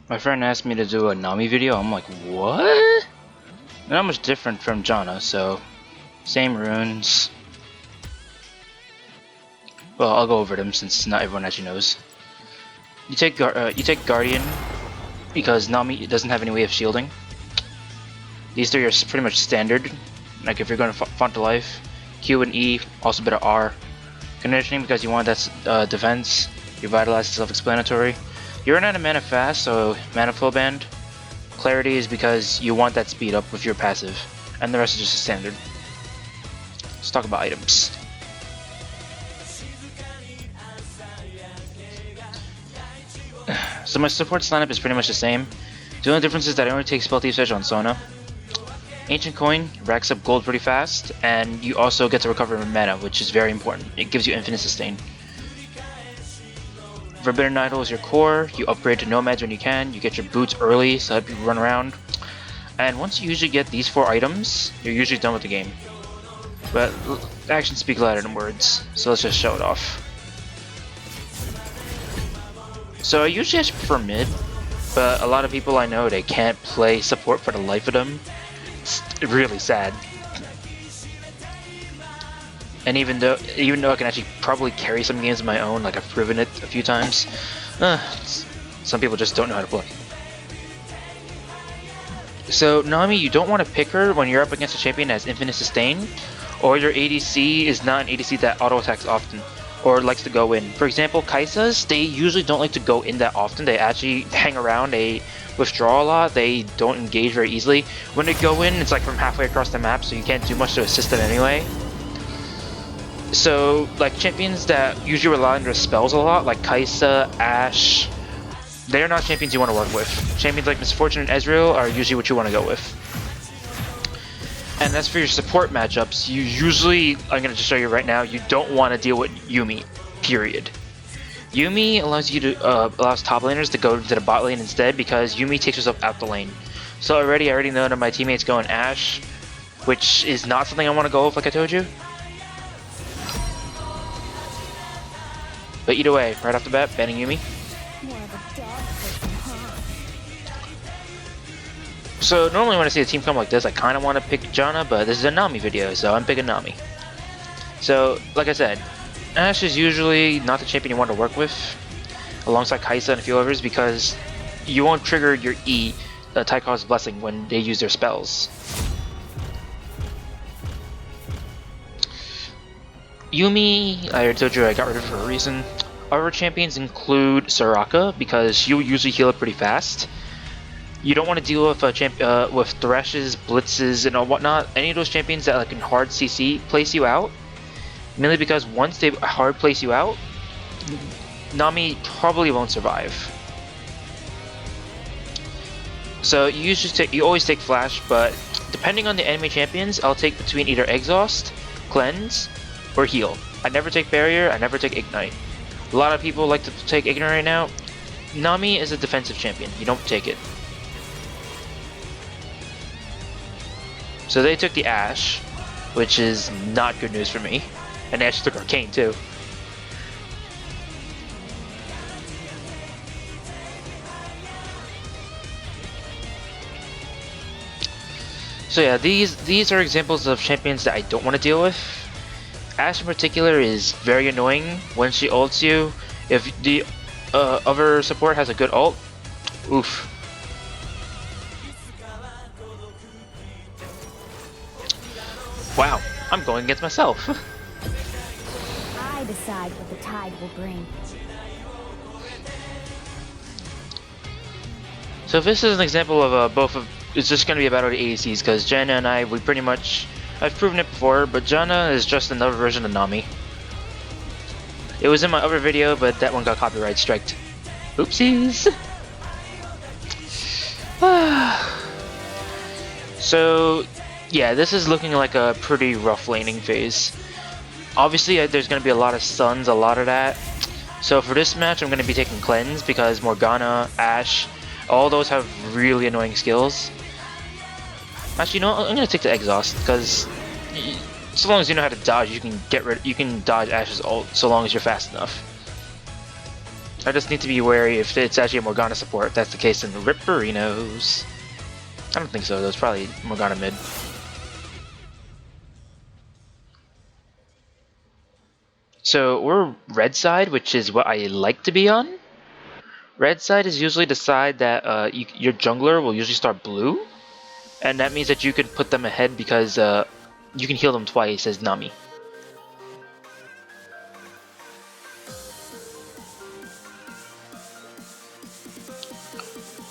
My friend asked me to do a Nami video. I'm like, what? Not much different from Janna, so same runes. Well, I'll go over them since not everyone actually knows. You take Guardian because Nami doesn't have any way of shielding. These three are pretty much standard. Like if you're going to Font to Life, Q and E, also better R. Conditioning because you want that defense. Revitalize is self-explanatory. You run out of mana fast, so mana flow band. Clarity is because you want that speed up with your passive, and the rest is just a standard. Let's talk about items. So my supports lineup is pretty much the same. The only difference is that I only take Spell Thief's Edge on Sona. Ancient Coin racks up gold pretty fast, and you also get to recover mana, which is very important. It gives you infinite sustain. Forbidden Idol is your core. You upgrade to Nomads when you can. You get your boots early, so help you run around. And once you usually get these 4 items, you're usually done with the game. But actions speak louder than words, so let's just show it off. So I usually actually prefer mid, but a lot of people I know, they can't play support for the life of them. It's really sad. And even though I can actually probably carry some games of my own, like I've proven it a few times, some people just don't know how to play. So Nami, you don't want to pick her when you're up against a champion that has infinite sustain, or your ADC is not an ADC that auto attacks often, or likes to go in. For example, Kaisas, they usually don't like to go in that often. They actually hang around, they withdraw a lot, they don't engage very easily. When they go in, it's like from halfway across the map, so you can't do much to assist them anyway. So, like, champions that usually rely on their spells a lot, like Kaisa, Ashe, they're not champions you want to work with. Champions like Misfortune and Ezreal are usually what you want to go with. And as for your support matchups, you usually, I'm going to just show you right now, you don't want to deal with Yuumi, period. Yuumi allows you to, allows top laners to go to the bot lane instead because Yuumi takes herself out the lane. So I already know that my teammates go in Ashe, which is not something I want to go with like I told you. But either way, right off the bat, banning Yuumi. So normally when I see a team come like this, I kind of want to pick Janna, but this is a Nami video, so I'm picking Nami. So, like I said, Ashe is usually not the champion you want to work with, alongside Kaisa and a few others, because you won't trigger your E, Tychon's Blessing, when they use their spells. Yuumi, I already told you I got rid of her for a reason. Other champions include Soraka, because she'll usually heal up pretty fast. You don't want to deal with with Threshes, Blitzes, and whatnot. Any of those champions that can hard CC place you out. Mainly because once they hard place you out, Nami probably won't survive. So you always take Flash, but depending on the enemy champions, I'll take between either Exhaust, Cleanse, or Heal. I never take Barrier, I never take Ignite. A lot of people like to take Ignite right now. Nami is a defensive champion, you don't take it. So they took the Ashe, which is not good news for me. And they actually took Arcane too. So yeah, these are examples of champions that I don't want to deal with. Ashe in particular is very annoying when she ults you. If the other support has a good ult, oof. Wow, I'm going against myself. I decide what the tide will bring. So this is an example of both of. It's just going to be about the ADCs because Janna and I, we pretty much. I've proven it before, but Janna is just another version of Nami. It was in my other video, but that one got copyright striked. Oopsies. So. Yeah, this is looking like a pretty rough laning phase. Obviously, there's going to be a lot of stuns, a lot of that. So for this match, I'm going to be taking Cleanse because Morgana, Ashe, all those have really annoying skills. Actually, you know what? I'm going to take the Exhaust because so long as you know how to dodge, you can dodge Ashe's ult so long as you're fast enough. I just need to be wary if it's actually a Morgana support. If that's the case, then the Ripperinos. I don't think so, though. It's probably Morgana mid. So we're red side, which is what I like to be on. Red side is usually the side that your jungler will usually start blue. And that means that you can put them ahead because you can heal them twice as Nami.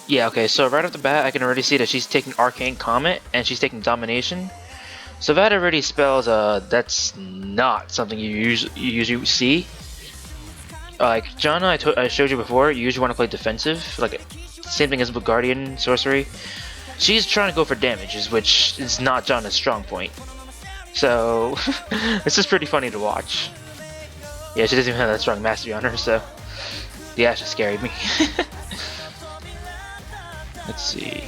Yeah, okay, so right off the bat, I can already see that she's taking Arcane Comet, and she's taking Domination. So that already spells, that's not something you usually see. Like, Janna, I showed you before, you usually want to play defensive, like, same thing as with Guardian Sorcery. She's trying to go for damages, which is not Janna's strong point. So, this is pretty funny to watch. Yeah, she doesn't even have that strong mastery on her, so the Ashe scared me. Let's see.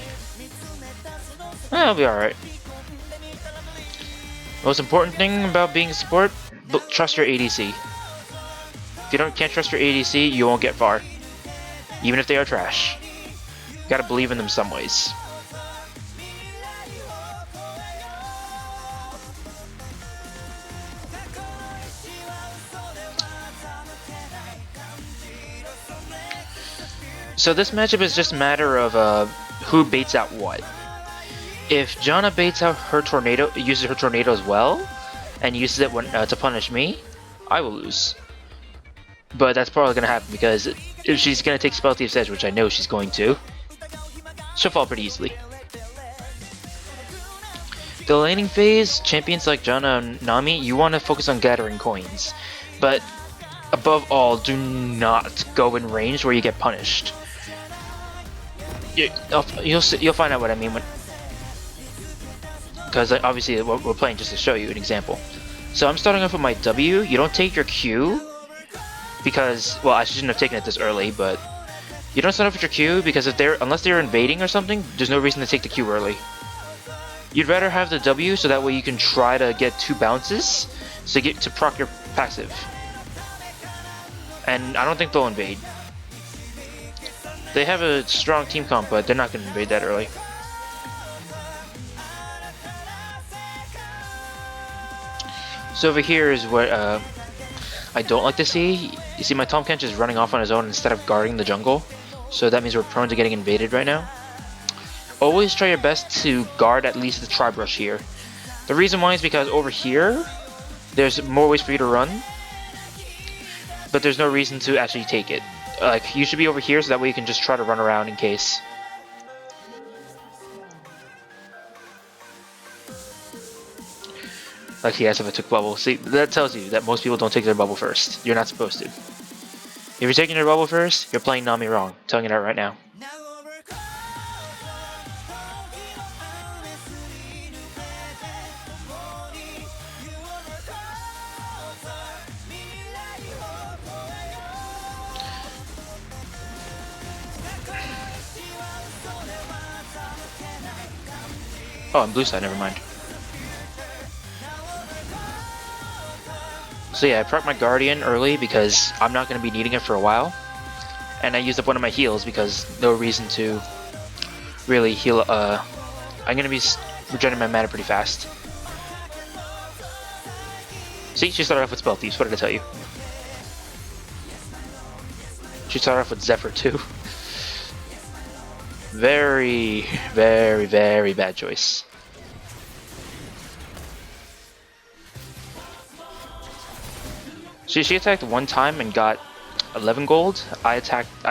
I'll be alright. Most important thing about being a support, trust your ADC. If you can't trust your ADC, you won't get far. Even if they are trash. You gotta believe in them some ways. So this matchup is just a matter of who baits out what. If Janna baits out her tornado, uses her tornado as well, and uses it to punish me, I will lose. But that's probably gonna happen because if she's gonna take Spell Thief's Edge, which I know she's going to, she'll fall pretty easily. The laning phase, champions like Janna and Nami, you want to focus on gathering coins, but above all, do not go in range where you get punished. You'll find out what I mean when, because obviously we're playing just to show you an example. So I'm starting off with my W. You don't take your Q because, well, I shouldn't have taken it this early, but you don't start off with your Q because unless they're invading or something, there's no reason to take the Q early. You'd rather have the W so that way you can try to get 2 bounces so you get to proc your passive. And I don't think they'll invade. They have a strong team comp, but they're not going to invade that early. So over here is what I don't like to see. You see my Tahm Kench is running off on his own instead of guarding the jungle. So that means we're prone to getting invaded right now. Always try your best to guard at least the Tribe Rush here. The reason why is because over here, there's more ways for you to run. But there's no reason to actually take it. Like, you should be over here so that way you can just try to run around in case. Like, yes, if I took bubble. See, that tells you that most people don't take their bubble first. You're not supposed to. If you're taking your bubble first, you're playing Nami wrong. I'm telling you that right now. Oh, on blue side, never mind. So yeah, I proc my Guardian early because I'm not going to be needing it for a while. And I used up one of my heals because no reason to really heal. I'm going to be regenerating my mana pretty fast. See, she started off with Spell Thieves, what did I tell you? She started off with Zephyr too. Very, very, very bad choice. She attacked one time and got 11 gold. I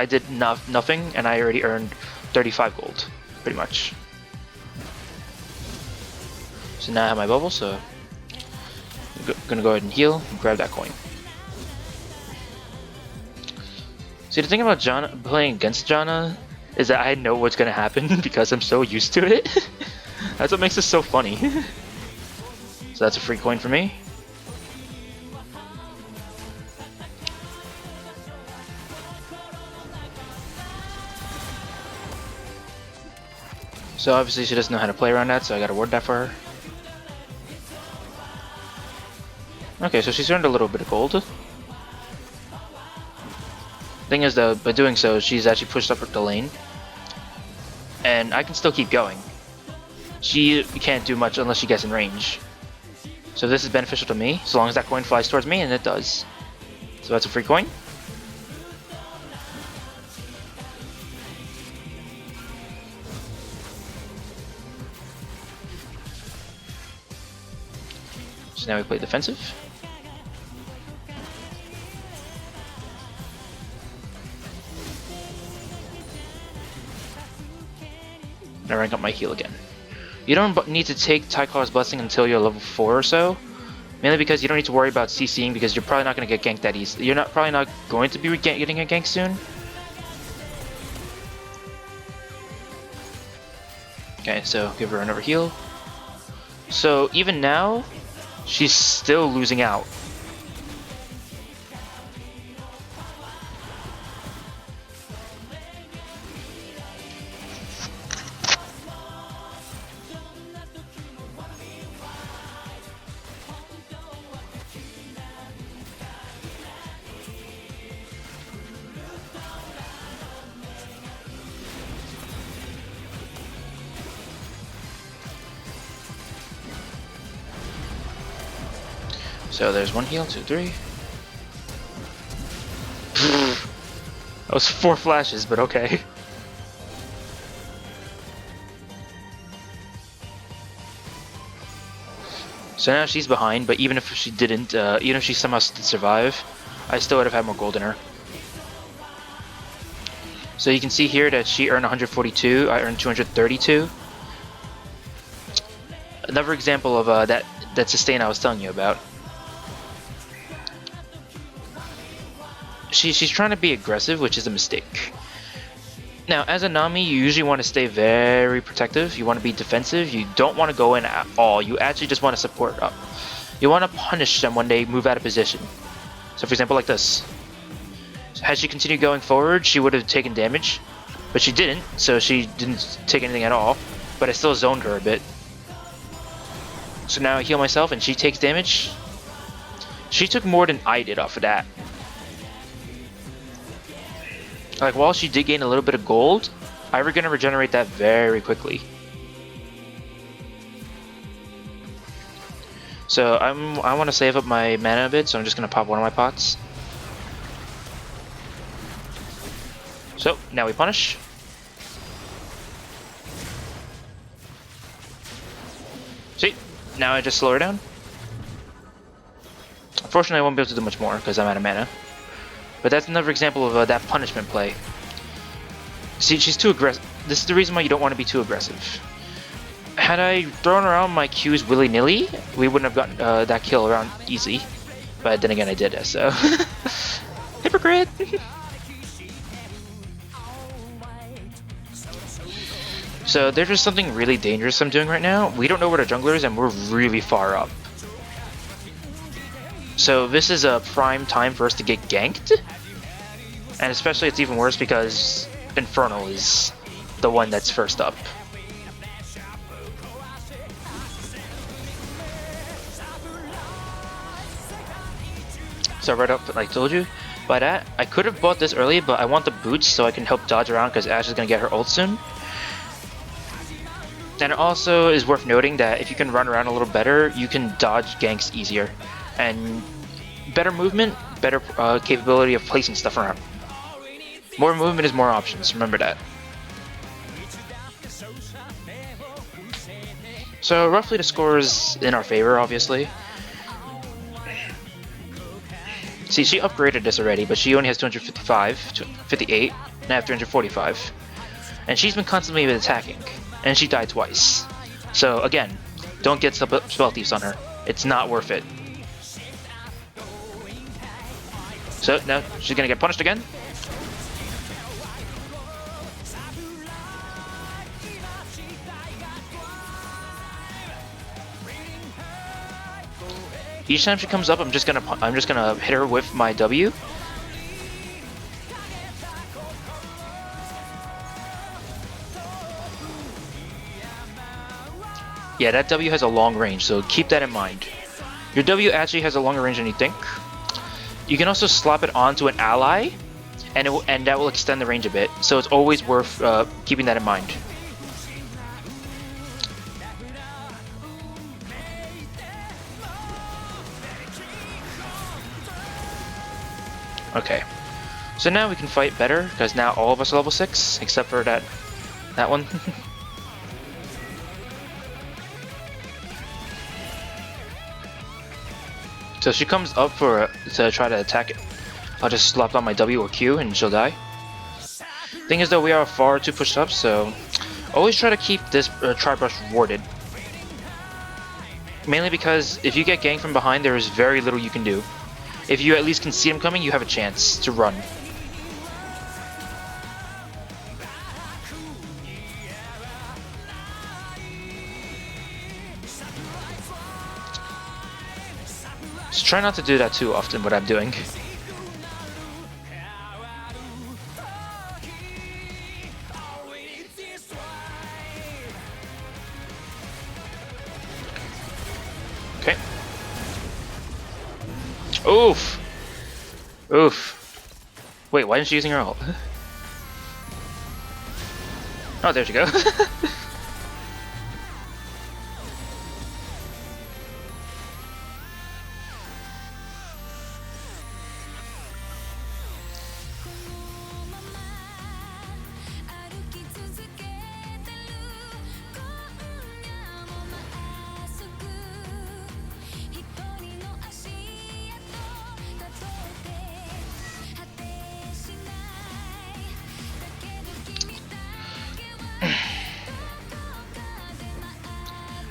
did nothing, and I already earned 35 gold, pretty much. So now I have my bubble, so I'm gonna go ahead and heal and grab that coin. See, the thing about Janna, playing against Janna, is that I know what's gonna happen because I'm so used to it. That's what makes it so funny. So that's a free coin for me. So obviously she doesn't know how to play around that, so I gotta ward that for her. Okay, so she's earned a little bit of gold. Thing is though, by doing so, she's actually pushed up the lane. And I can still keep going. She can't do much unless she gets in range. So this is beneficial to me, so long as that coin flies towards me, and it does. So that's a free coin. So now we play defensive. I rank up my heal again. You don't need to take Tyclar's Blessing until you're level 4 or so. Mainly because you don't need to worry about CCing because you're probably not going to get ganked that easy. You're probably not going to be getting a gank soon. Okay, so give her another heal. So even now, she's still losing out. So there's 1 heal, 2, 3. That was 4 flashes, but okay. So now she's behind, but even if she didn't, even if she somehow did survive, I still would have had more gold in her. So you can see here that she earned 142, I earned 232. Another example of that sustain I was telling you about. She's trying to be aggressive, which is a mistake. Now, as a Nami, you usually want to stay very protective. You want to be defensive. You don't want to go in at all. You actually just want to support up. You want to punish them when they move out of position. So, for example, like this. Had she continued going forward, she would have taken damage. But she didn't, so she didn't take anything at all. But I still zoned her a bit. So now I heal myself and she takes damage. She took more than I did off of that. Like, while she did gain a little bit of gold, I'm gonna regenerate that very quickly. So I want to save up my mana a bit, so I'm just gonna pop one of my pots. So now we punish. See, now I just slow her down. Unfortunately, I won't be able to do much more because I'm out of mana. But that's another example of that punishment play. See, she's too aggressive. This is the reason why you don't want to be too aggressive. Had I thrown around my Qs willy-nilly, we wouldn't have gotten that kill around easy. But then again, I did it, so... Hypocrite! So there's just something really dangerous I'm doing right now. We don't know where the jungler is, and we're really far up. So this is a prime time for us to get ganked. And especially it's even worse because Infernal is the one that's first up. So right up, like I told you, by that, I could have bought this early, but I want the boots so I can help dodge around because Ash is going to get her ult soon. And it also is worth noting that if you can run around a little better, you can dodge ganks easier. And better movement, better capability of placing stuff around. More movement is more options, remember that. So roughly the score is in our favor, obviously. See, she upgraded this already, but she only has 255, 58, and I have 345. And she's been constantly attacking, and she died twice. So again, don't get spell thieves on her. It's not worth it. So now she's gonna get punished again. Each time she comes up, I'm just gonna hit her with my W. Yeah, that W has a long range, so keep that in mind. Your W actually has a longer range than you think. You can also slap it onto an ally, and that will extend the range a bit. So it's always worth keeping that in mind. Okay, so now we can fight better because now all of us are level 6 except for that one. So she comes up to try to attack it. I'll just slap on my W or Q and she'll die. Thing is though, we are far too pushed up, so always try to keep this tri-brush warded. Mainly because if you get ganked from behind, there is very little you can do. If you at least can see him coming, you have a chance to run. Just try not to do that too often, what I'm doing. Okay. Oof! Oof. Wait, why isn't she using her ult? Oh, there she go.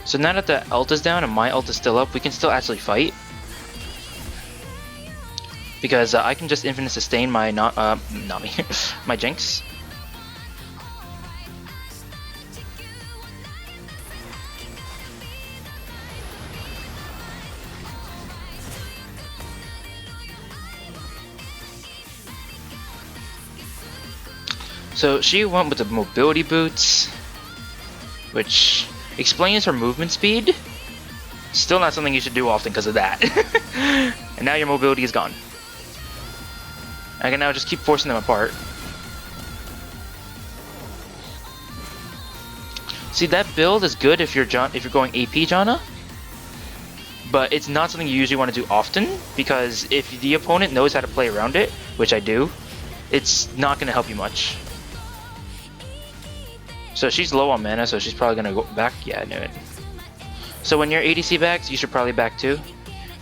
So now that the ult is down and my ult is still up, we can still actually fight. Because I can just infinite sustain my Nami, my Jinx. So she went with the mobility boots, which explains her movement speed. Still not something you should do often because of that. And now your mobility is gone. I can now just keep forcing them apart. See, that build is good if you're going AP Janna, but it's not something you usually want to do often, because if the opponent knows how to play around it, which I do, it's not going to help you much. So she's low on mana, so she's probably going to go back. Yeah, I knew it. So when your ADC backs, you should probably back too.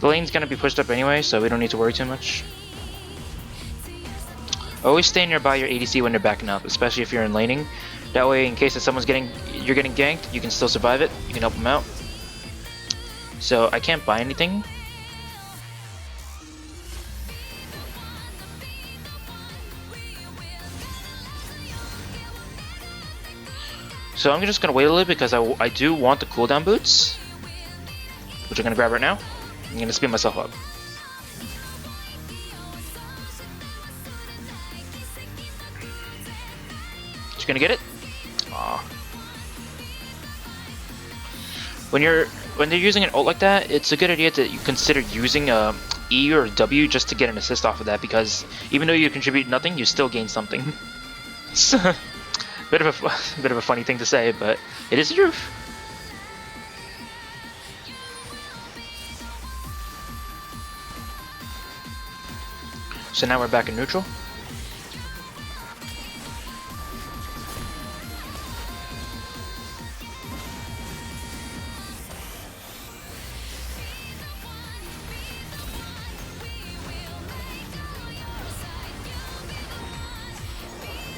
The lane's going to be pushed up anyway, so we don't need to worry too much. Always stay nearby your ADC when they're backing up, especially if you're in laning. That way, in case that you're getting ganked, you can still survive it. You can help them out. So I can't buy anything. So I'm just gonna wait a little because I do want the cooldown boots, which I'm gonna grab right now. I'm gonna speed myself up. Just gonna get it. Aww. When they're using an ult like that, it's a good idea that you consider using E or W just to get an assist off of that, because even though you contribute nothing, you still gain something. Bit of a funny thing to say, but it is the truth. So now we're back in neutral.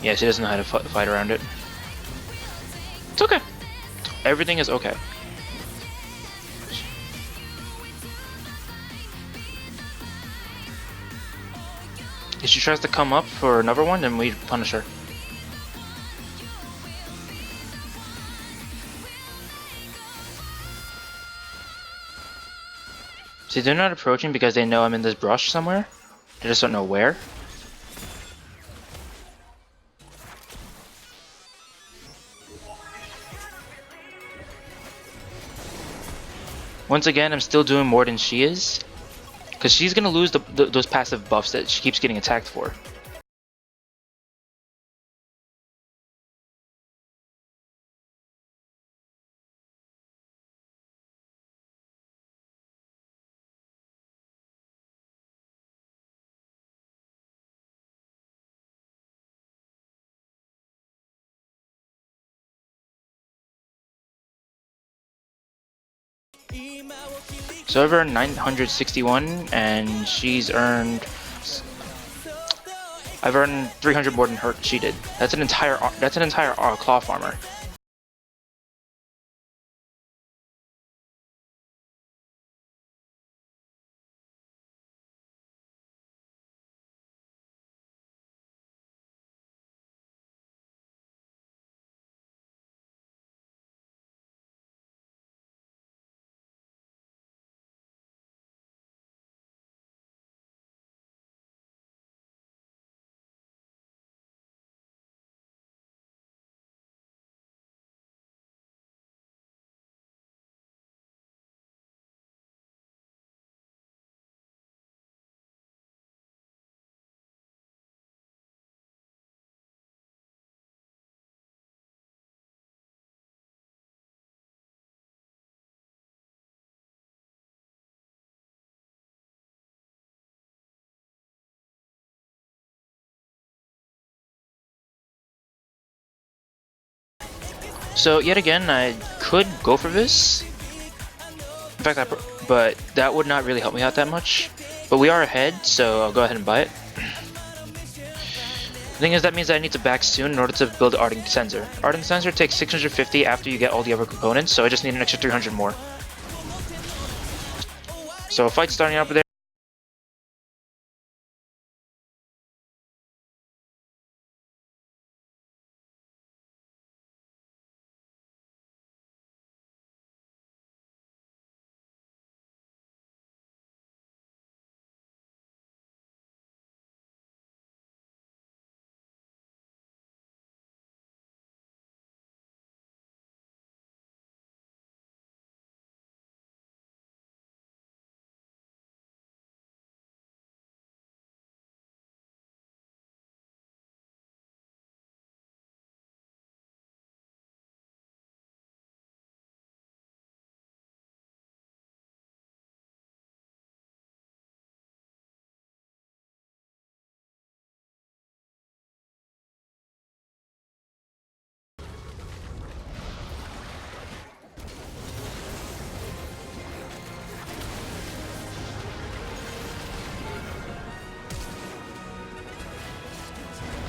Yeah, she doesn't know how to fight around it. It's okay. Everything is okay. If she tries to come up for another one, then we punish her. See, they're not approaching because they know I'm in this brush somewhere. They just don't know where. Once again, I'm still doing more than she is, because she's going to lose those passive buffs that she keeps getting attacked for. So I've earned 961, and she's earned. I've earned 300 more than her. She did. That's an entire. Cloth armor. So yet again, I could go for this. In fact, but that would not really help me out that much. But we are ahead, so I'll go ahead and buy it. The thing is, that means that I need to back soon in order to build Ardent Sensor. Ardent Sensor takes 650 after you get all the other components, so I just need an extra 300 more. So fight starting up there.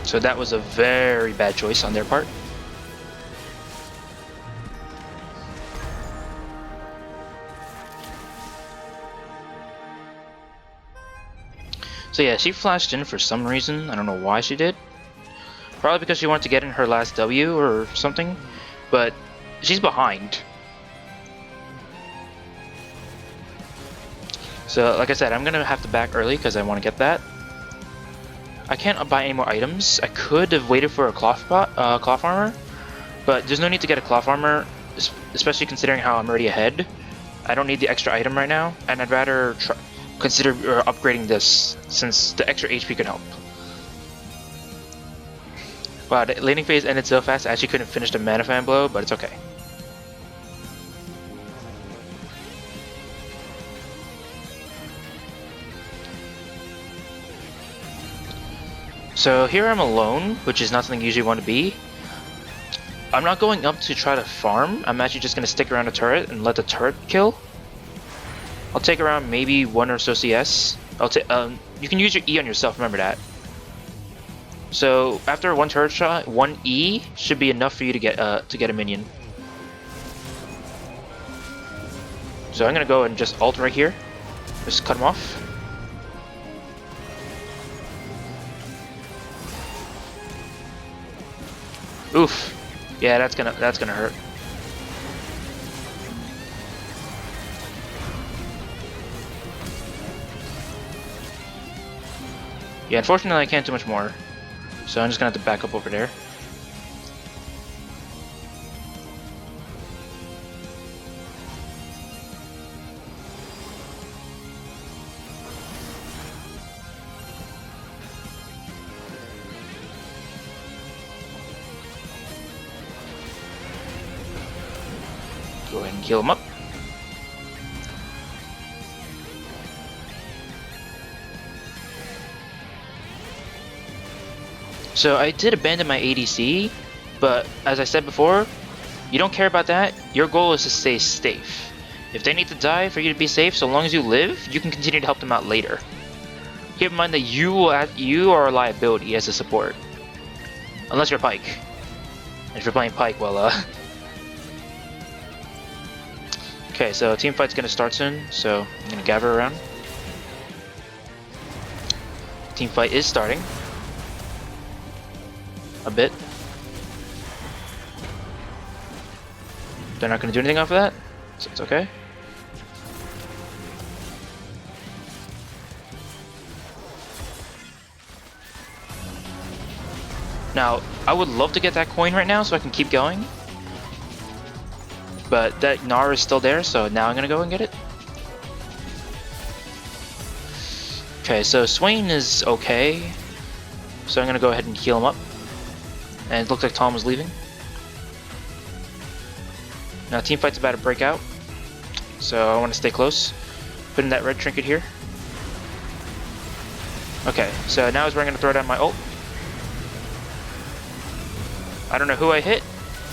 So that was a very bad choice on their part. So yeah, she flashed in for some reason. I don't know why she did. Probably because she wanted to get in her last W or something. But she's behind. So like I said, I'm gonna have to back early because I want to get that. I can't buy any more items. I could have waited for a cloth armor, but there's no need to get a cloth armor, especially considering how I'm already ahead. I don't need the extra item right now, and I'd rather consider upgrading this since the extra HP can help. Wow, the laning phase ended so fast I actually couldn't finish the mana fan blow, but it's okay. So here I'm alone, which is not something you usually want to be. I'm not going up to try to farm. I'm actually just going to stick around the turret and let the turret kill. I'll take around maybe 1 or so CS. You can use your E on yourself, remember that. So after 1 turret shot, 1 E should be enough for you to get a minion. So I'm going to go and just ult right here. Just cut him off. Oof. Yeah, that's gonna hurt. Yeah, unfortunately I can't do much more. So I'm just gonna have to back up over there. Go ahead and heal him up. So I did abandon my ADC, but as I said before, you don't care about that. Your goal is to stay safe. If they need to die for you to be safe, so long as you live, you can continue to help them out later. Keep in mind that you are a liability as a support. Unless you're Pike. And if you're playing Pike, well, Okay, so team fight's gonna start soon, so I'm gonna gather around. Team fight is starting. A bit. They're not gonna do anything off of that, so it's okay. Now, I would love to get that coin right now so I can keep going. But that Gnar is still there, so now I'm gonna go and get it. Okay, so Swain is okay. So I'm gonna go ahead and heal him up. And it looks like Tom was leaving. Now team fight's about to break out. So I want to stay close. Put in that red trinket here. Okay, so now is where I'm gonna throw down my ult. I don't know who I hit.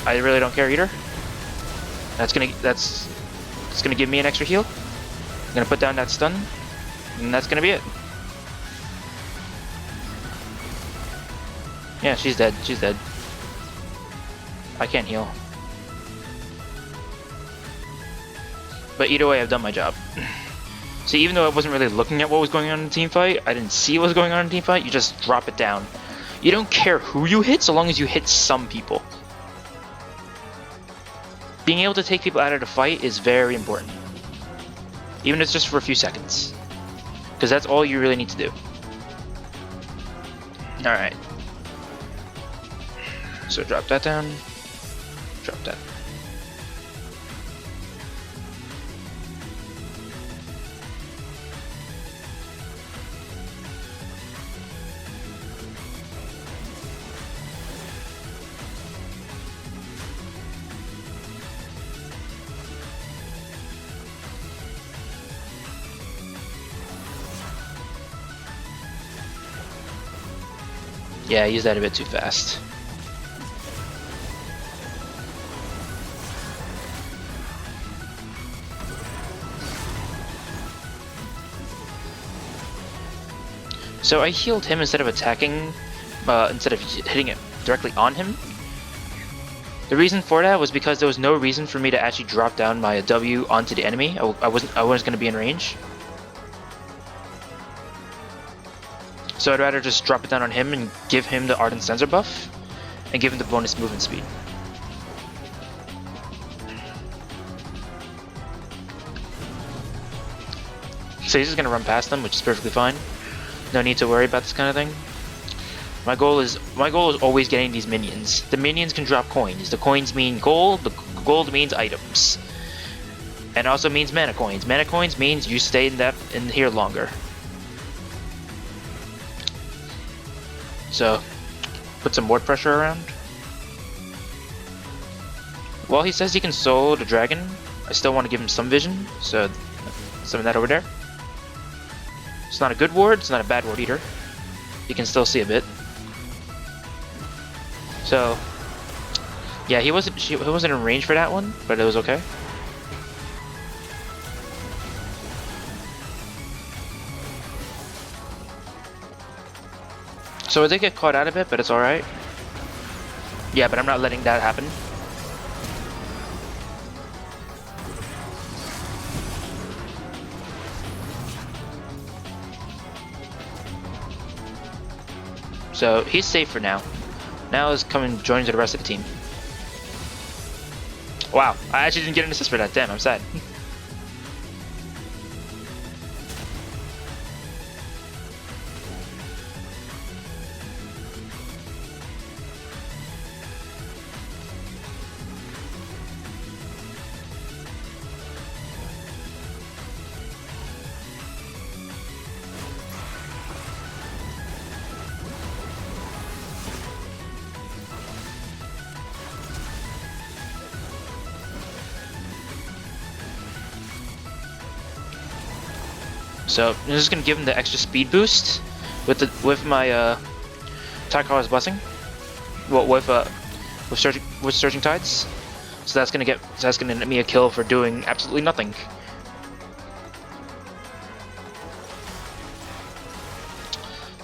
I really don't care either. That's gonna give me an extra heal. I'm gonna put down that stun, and that's gonna be it. Yeah, she's dead. She's dead. I can't heal. But either way, I've done my job. See, even though I wasn't really looking at what was going on in the team fight, I didn't see what was going on in the team fight, you just drop it down. You don't care who you hit, so long as you hit some people. Being able to take people out of the fight is very important. Even if it's just for a few seconds. Because that's all you really need to do. Alright. So drop that down. Drop that. Yeah, I used that a bit too fast. So I healed him instead of attacking, instead of hitting it directly on him. The reason for that was because there was no reason for me to actually drop down my W onto the enemy. I wasn't going to be in range. So I'd rather just drop it down on him and give him the Ardent Sensor buff, and give him the bonus movement speed. So he's just gonna run past them, which is perfectly fine. No need to worry about this kind of thing. My goal is always getting these minions. The minions can drop coins. The coins mean gold. The gold means items, and also means mana coins. Mana coins means you stay in here longer. So, put some more pressure around. While he says he can solo the dragon, I still want to give him some vision, so summon that over there. It's not a good ward, it's not a bad ward either. You can still see a bit. So, yeah, he wasn't in range for that one, but it was okay. So I did get caught out of it, but it's alright. Yeah, but I'm not letting that happen. So he's safe for now. Now he's coming and joining to the rest of the team. Wow, I actually didn't get an assist for that. Damn, I'm sad. So I'm just gonna give him the extra speed boost with my Takara's blessing. Well, with Surging Tides. So that's gonna net me a kill for doing absolutely nothing.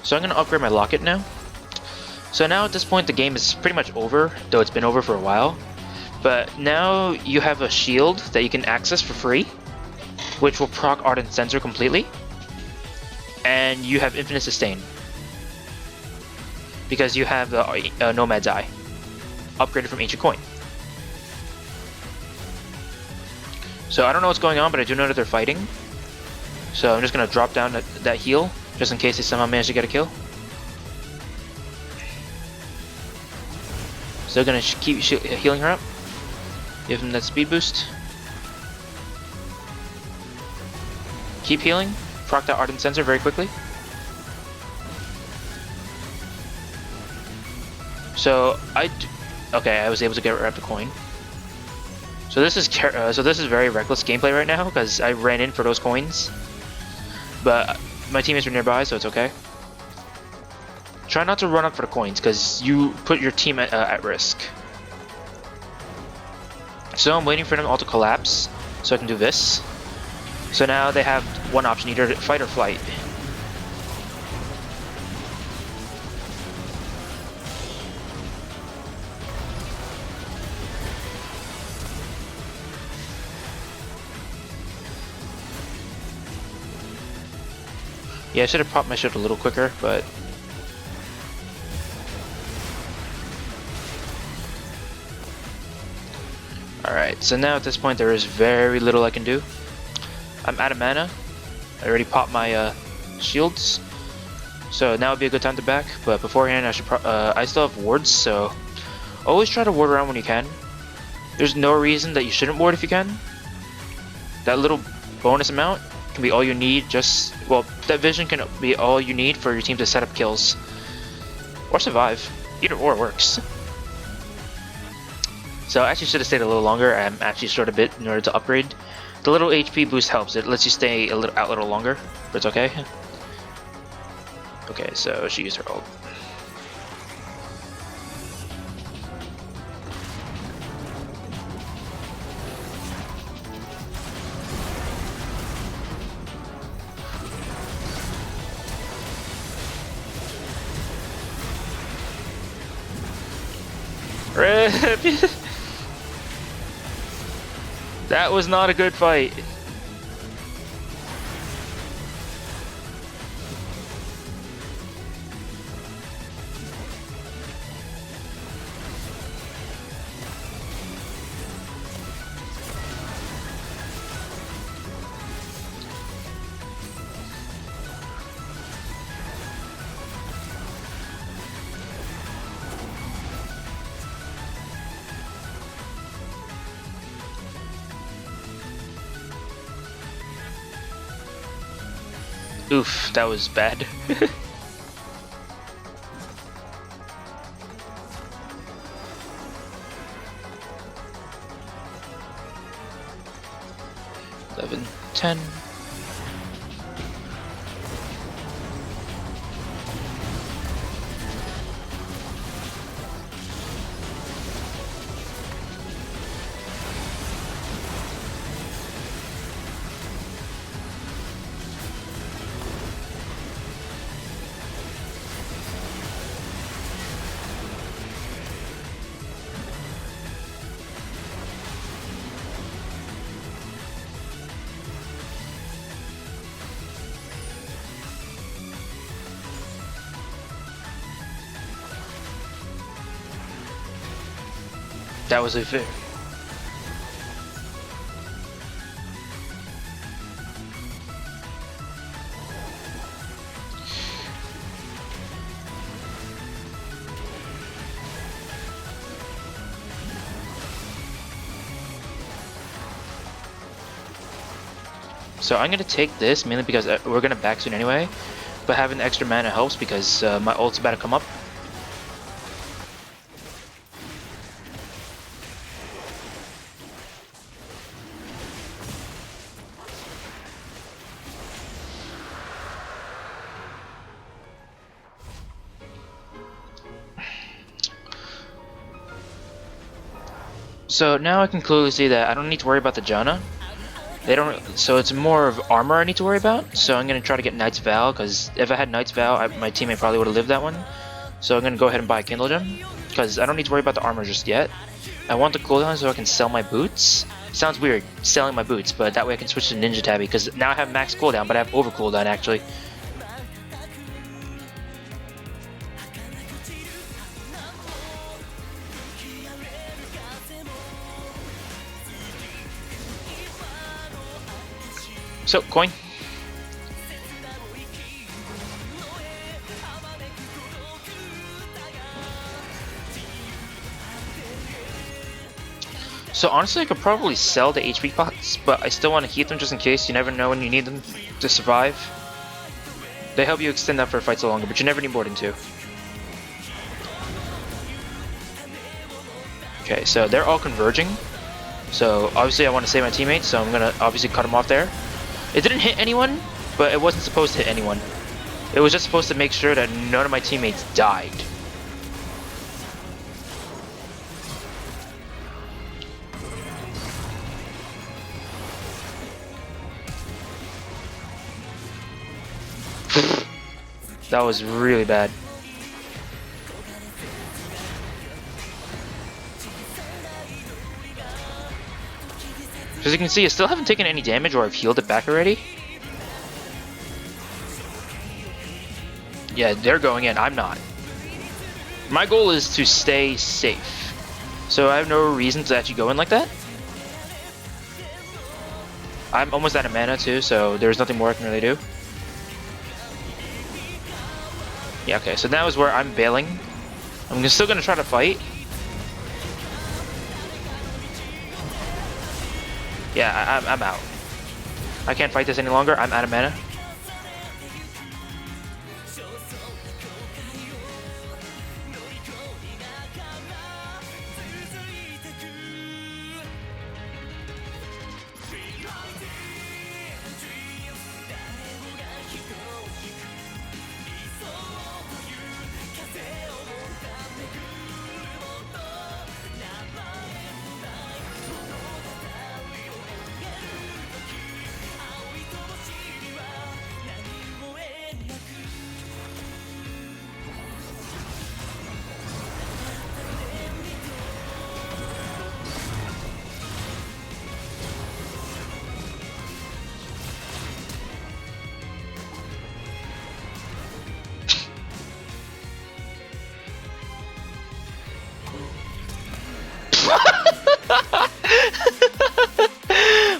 So I'm gonna upgrade my locket now. So now at this point the game is pretty much over, though it's been over for a while. But now you have a shield that you can access for free, which will proc Ardent Sensor completely. And you have infinite sustain. Because you have the Nomad's Eye, upgraded from Ancient Coin. So I don't know what's going on, but I do know that they're fighting. So I'm just gonna drop down that heal, just in case they somehow manage to get a kill. So they're gonna keep healing her up. Give him that speed boost. Keep healing. Proc that Ardent Sensor very quickly. So okay, I was able to get rid of the coin. So this is very reckless gameplay right now because I ran in for those coins, but my teammates were nearby, so it's okay. Try not to run up for the coins because you put your team at risk. So I'm waiting for them all to collapse so I can do this. So now they have one option, either fight or flight. Yeah, I should have popped my shield a little quicker, but... Alright, so now at this point there is very little I can do. I'm out of mana. I already popped my shields. So now would be a good time to back, but beforehand I still have wards, so... Always try to ward around when you can. There's no reason that you shouldn't ward if you can. That little bonus amount can be all you need, that vision can be all you need for your team to set up kills. Or survive. Either or works. So I actually should have stayed a little longer. I'm actually short a bit in order to upgrade. The little HP boost helps. It lets you stay a little longer, but it's okay. Okay, so she used her ult. RIP! That was not a good fight. Oof, that was bad. Eleven, 10. That was a fair. So I'm gonna take this mainly because we're gonna back soon anyway, but having extra mana helps because my ult's about to come up. So now I can clearly see that I don't need to worry about the Janna. They don't. So it's more of armor I need to worry about. So I'm gonna try to get Knight's Vow, because if I had Knight's Vow, my teammate probably would have lived that one. So I'm gonna go ahead and buy a Kindle Gem, because I don't need to worry about the armor just yet. I want the cooldown so I can sell my boots. Sounds weird, selling my boots, but that way I can switch to Ninja Tabi, because now I have max cooldown, but I have over cooldown actually. So, coin. So honestly, I could probably sell the HP pots, but I still want to keep them just in case. You never know when you need them to survive. They help you extend out for fights longer, but you never need more than 2. Okay, so they're all converging. So obviously I want to save my teammates, so I'm gonna obviously cut them off there. It didn't hit anyone, but it wasn't supposed to hit anyone. It was just supposed to make sure that none of my teammates died. That was really bad. As you can see, I still haven't taken any damage, or I've healed it back already. Yeah, they're going in, I'm not. My goal is to stay safe. So I have no reason to actually go in like that. I'm almost out of mana too, so there's nothing more I can really do. Yeah, okay, so that was where I'm bailing. I'm still gonna try to fight. Yeah, I'm out. I can't fight this any longer, I'm out of mana.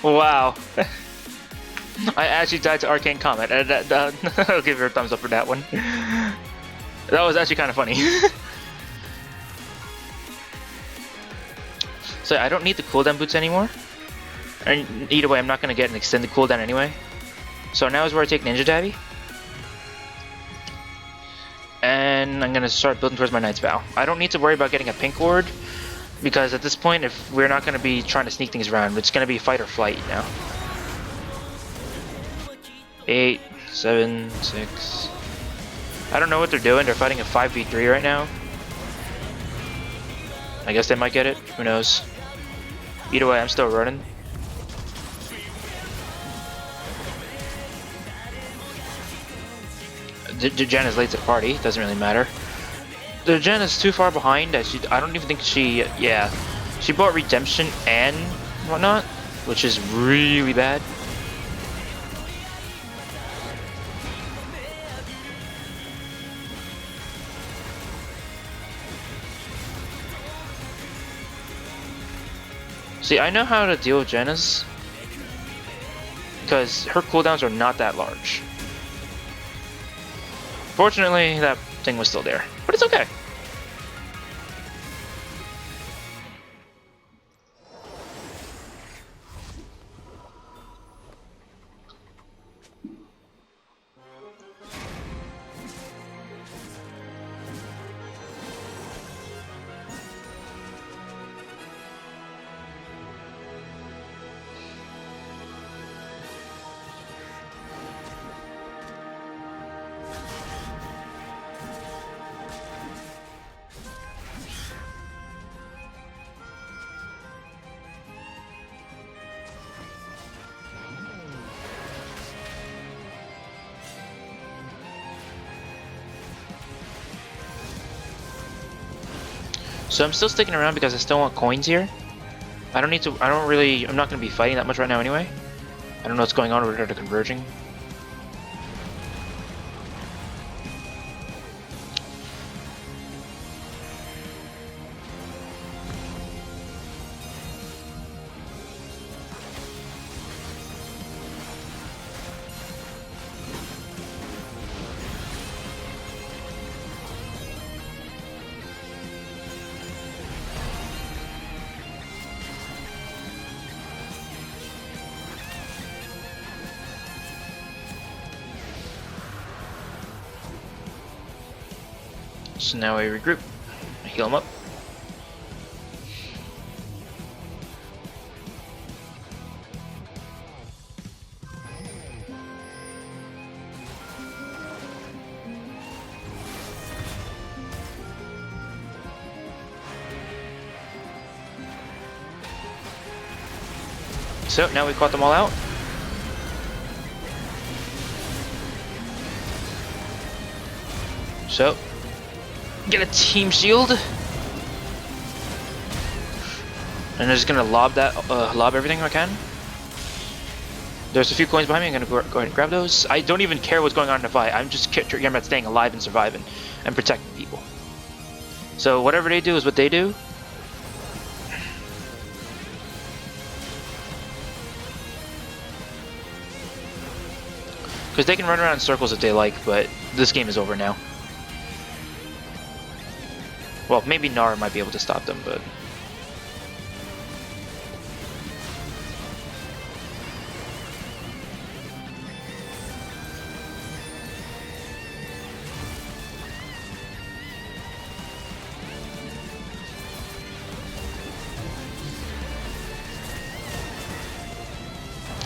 Wow. I actually died to Arcane Comet. I'll give her a thumbs up for that one. That was actually kind of funny. So I don't need the cooldown boots anymore. And either way, I'm not going to get an extended cooldown anyway. So now is where I take Ninja Tabi. And I'm going to start building towards my Knight's Vow. I don't need to worry about getting a pink ward, because at this point, if we're not going to be trying to sneak things around, it's going to be fight or flight now. 8, 7, 6. I don't know what they're doing. They're fighting a 5v3 right now. I guess they might get it. Who knows? Either way, I'm still running. Jen is late to the party. Doesn't really matter. The Jen is too far behind. I don't even think she... Yeah. She bought Redemption and whatnot, which is really bad. See, I know how to deal with Jenna's, because her cooldowns are not that large. Fortunately, that thing was still there, but it's okay. So I'm still sticking around because I still want coins here. I don't need to. I don't really. I'm not going to be fighting that much right now anyway. I don't know what's going on with regard to converging. So now I regroup, I heal him up. So now we caught them all out. So get a team shield, and I'm just gonna lob that, lob everything I can. There's a few coins behind me. I'm gonna go ahead and grab those. I don't even care what's going on in the fight. I'm just caring about staying alive and surviving and protecting people. So whatever they do is what they do. Because they can run around in circles if they like, but this game is over now. Well, maybe Nara might be able to stop them, but...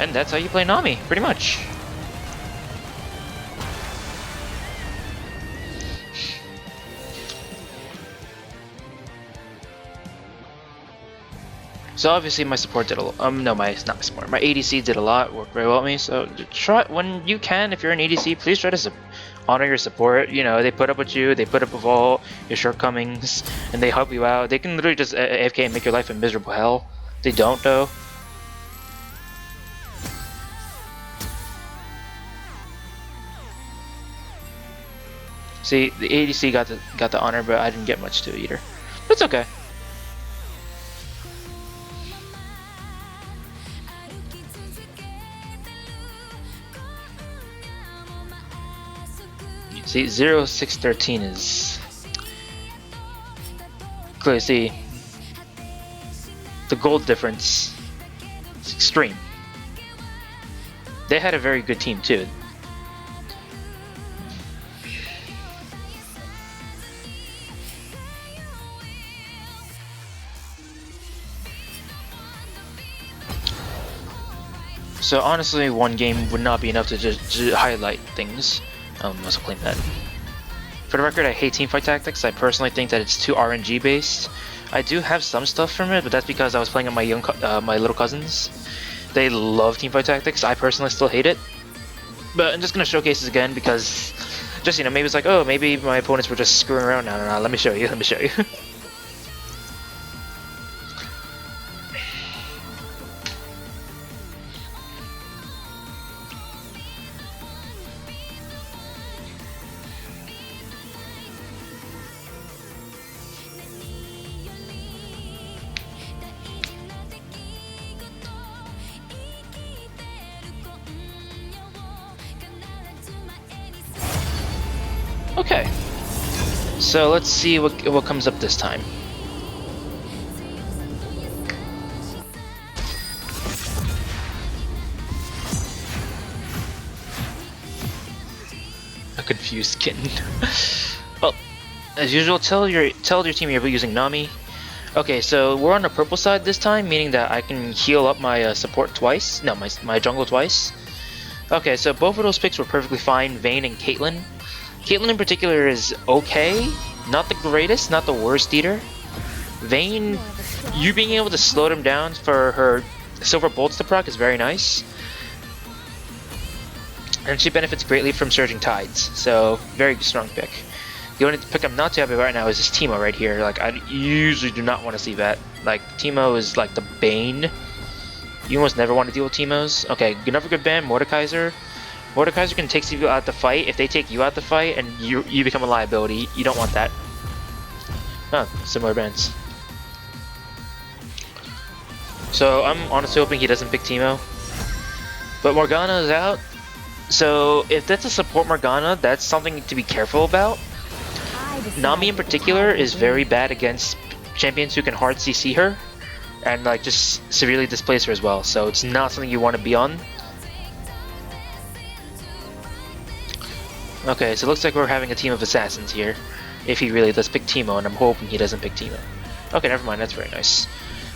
And that's how you play Nami, pretty much. So obviously my support did a lot. No, not my support. My ADC did a lot. Worked very well with me. So try when you can. If you're an ADC, please try to honor your support. You know, they put up with you. They put up with all your shortcomings, and they help you out. They can literally just AFK and make your life a miserable hell. They don't though. See, the ADC got the honor, but I didn't get much to it either. But it's okay. See, 0613 is clearly see the gold difference is extreme. They had a very good team too. So honestly, one game would not be enough to just highlight things. Let's claim that. For the record, I hate teamfight tactics. I personally think that it's too RNG based. I do have some stuff from it, but that's because I was playing with my little cousins. They love teamfight tactics. I personally still hate it. But I'm just gonna showcase this again because, just you know, maybe it's like, oh, maybe my opponents were just screwing around. No, let me show you. Let me show you. Okay, so let's see what comes up this time. A confused kitten. Well, as usual, tell your team you're using Nami. Okay, so we're on the purple side this time, meaning that I can heal up my support twice. No, my jungle twice. Okay, so both of those picks were perfectly fine. Vayne and Caitlyn. Caitlyn in particular is okay, not the greatest, not the worst either. Vayne, you being able to slow them down for her silver bolts to proc is very nice. And she benefits greatly from surging tides, so very strong pick. The only pick I'm not too happy about right now is this Teemo right here. Like, I usually do not want to see that. Like, Teemo is like the bane. You almost never want to deal with Teemos. Okay, another good ban, Mordekaiser. Mordekaiser can take you out the fight. If they take you out the fight and you become a liability, you don't want that. Oh, similar bans. So I'm honestly hoping he doesn't pick Teemo. But Morgana is out. So if that's a support Morgana, that's something to be careful about. Nami in particular is very bad against champions who can hard CC her. And like just severely displace her as well. So it's not something you want to be on. Okay, so it looks like we're having a team of assassins here. If he really does pick Teemo, and I'm hoping he doesn't pick Teemo. Okay, never mind, that's very nice.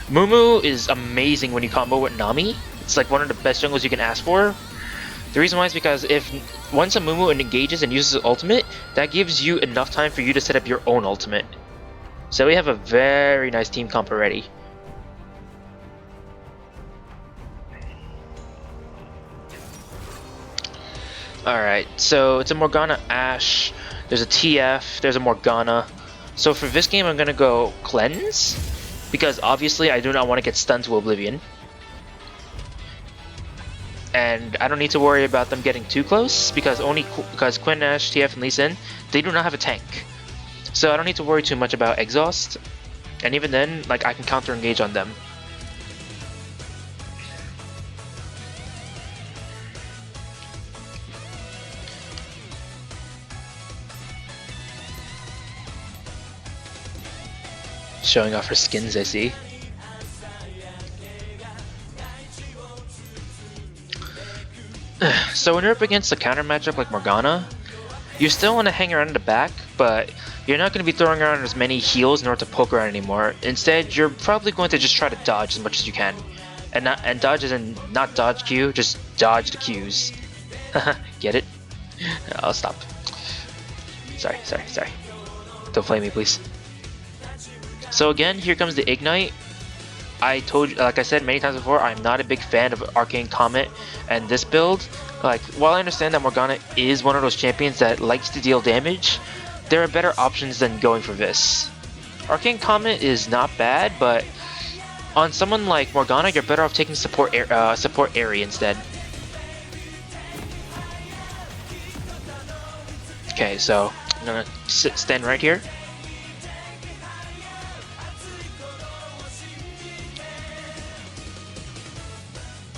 Mumu is amazing when you combo with Nami. It's like one of the best jungles you can ask for. The reason why is because if once a Mumu engages and uses his ultimate, that gives you enough time for you to set up your own ultimate. So we have a very nice team comp already. Alright, so it's a Morgana Ashe, there's a TF, there's a Morgana. So for this game I'm gonna go Cleanse, because obviously I do not want to get stunned to Oblivion. And I don't need to worry about them getting too close, because Quinn, Ashe, TF, and Lee Sin, they do not have a tank. So I don't need to worry too much about exhaust, and even then, like, I can counter engage on them. Showing off her skins, I see. So when you're up against a counter matchup like Morgana, you still want to hang around in the back, but you're not going to be throwing around as many heals nor to poke around anymore. Instead, you're probably going to just try to dodge as much as you can. And dodge as in not dodge Q, just dodge the Qs. Get it? I'll stop. Sorry. Don't flame me, please. So again, here comes the Ignite. I told you, like I said many times before, I'm not a big fan of Arcane Comet and this build. Like, while I understand that Morgana is one of those champions that likes to deal damage, there are better options than going for this. Arcane Comet is not bad, but on someone like Morgana, you're better off taking support Aerie instead. Okay, so I'm gonna stand right here.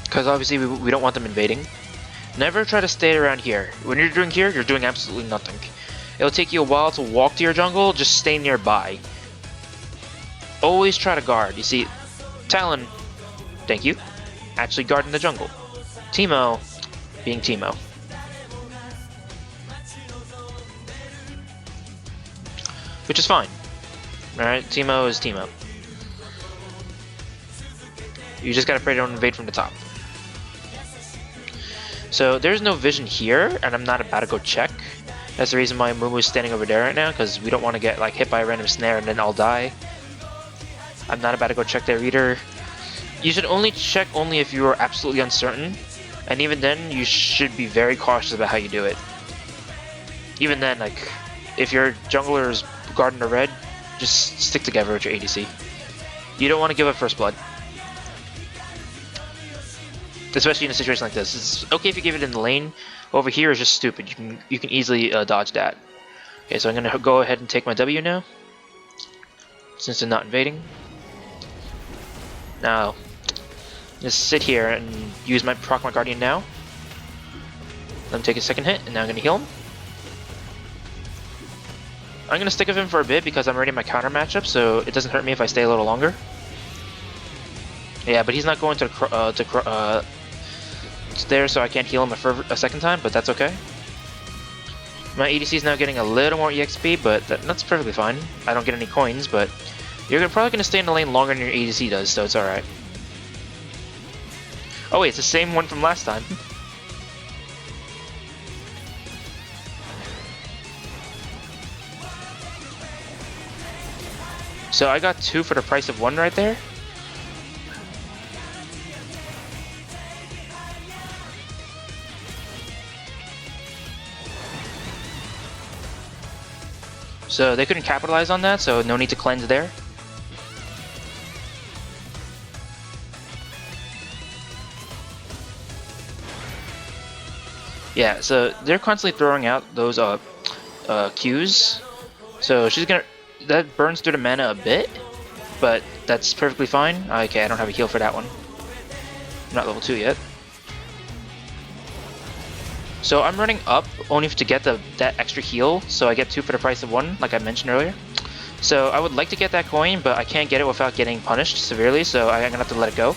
Because obviously we don't want them invading. Never try to stay around here. When you're doing here, you're doing absolutely nothing. It'll take you a while to walk to your jungle, just stay nearby. Always try to guard. You see, Talon, thank you, actually guarding the jungle. Teemo, being Teemo. Which is fine. Alright, Teemo is Teemo. You just gotta pray they don't invade from the top. So there's no vision here, and I'm not about to go check. That's the reason why Mumu's standing over there right now, because we don't want to get like hit by a random snare and then I'll die. I'm not about to go check there either. You should only check if you are absolutely uncertain, and even then you should be very cautious about how you do it. Even then, like, if your jungler is guarding the red, just stick together with your ADC. You don't want to give up first blood. Especially in a situation like this. It's okay if you give it in the lane. Over here is just stupid. You can easily dodge that. Okay, so I'm gonna go ahead and take my W now, since they're not invading. Now, just sit here and use my proc my Guardian now. Let him take a second hit, and now I'm gonna heal him. I'm gonna stick with him for a bit because I'm already in my counter matchup, so it doesn't hurt me if I stay a little longer. Yeah, but he's not going to there, so I can't heal him a second time, but that's okay. My ADC is now getting a little more EXP, but that's perfectly fine. I don't get any coins, but you're probably going to stay in the lane longer than your ADC does, so it's alright. Oh wait, it's the same one from last time. So I got 2 for the price of 1 right there. So they couldn't capitalize on that, so no need to cleanse there. Yeah, so they're constantly throwing out those Qs. So she's gonna, that burns through the mana a bit, but that's perfectly fine. Okay, I don't have a heal for that one. I'm not level 2 yet. So I'm running up only to get that extra heal, so I get 2 for the price of 1, like I mentioned earlier. So I would like to get that coin, but I can't get it without getting punished severely, so I'm gonna have to let it go.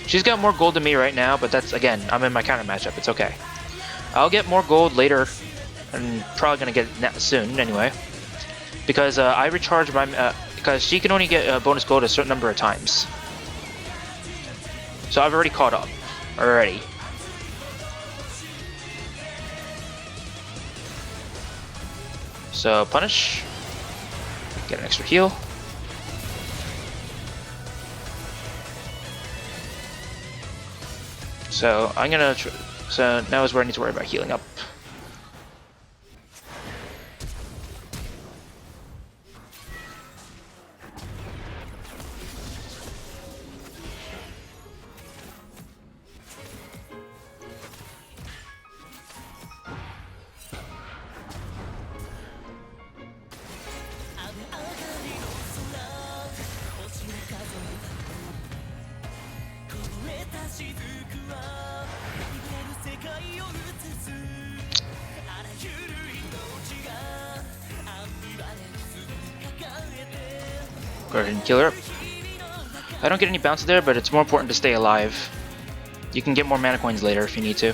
She's got more gold than me right now, but that's, again, I'm in my counter matchup, it's okay. I'll get more gold later, and probably gonna get it soon anyway. Because I recharge my, because she can only get bonus gold a certain number of times. So I've already caught up, already. So punish, get an extra heal. So I'm gonna, so now is where I need to worry about healing up. Go ahead and kill her up. I don't get any bounces there, but it's more important to stay alive. You can get more mana coins later if you need to.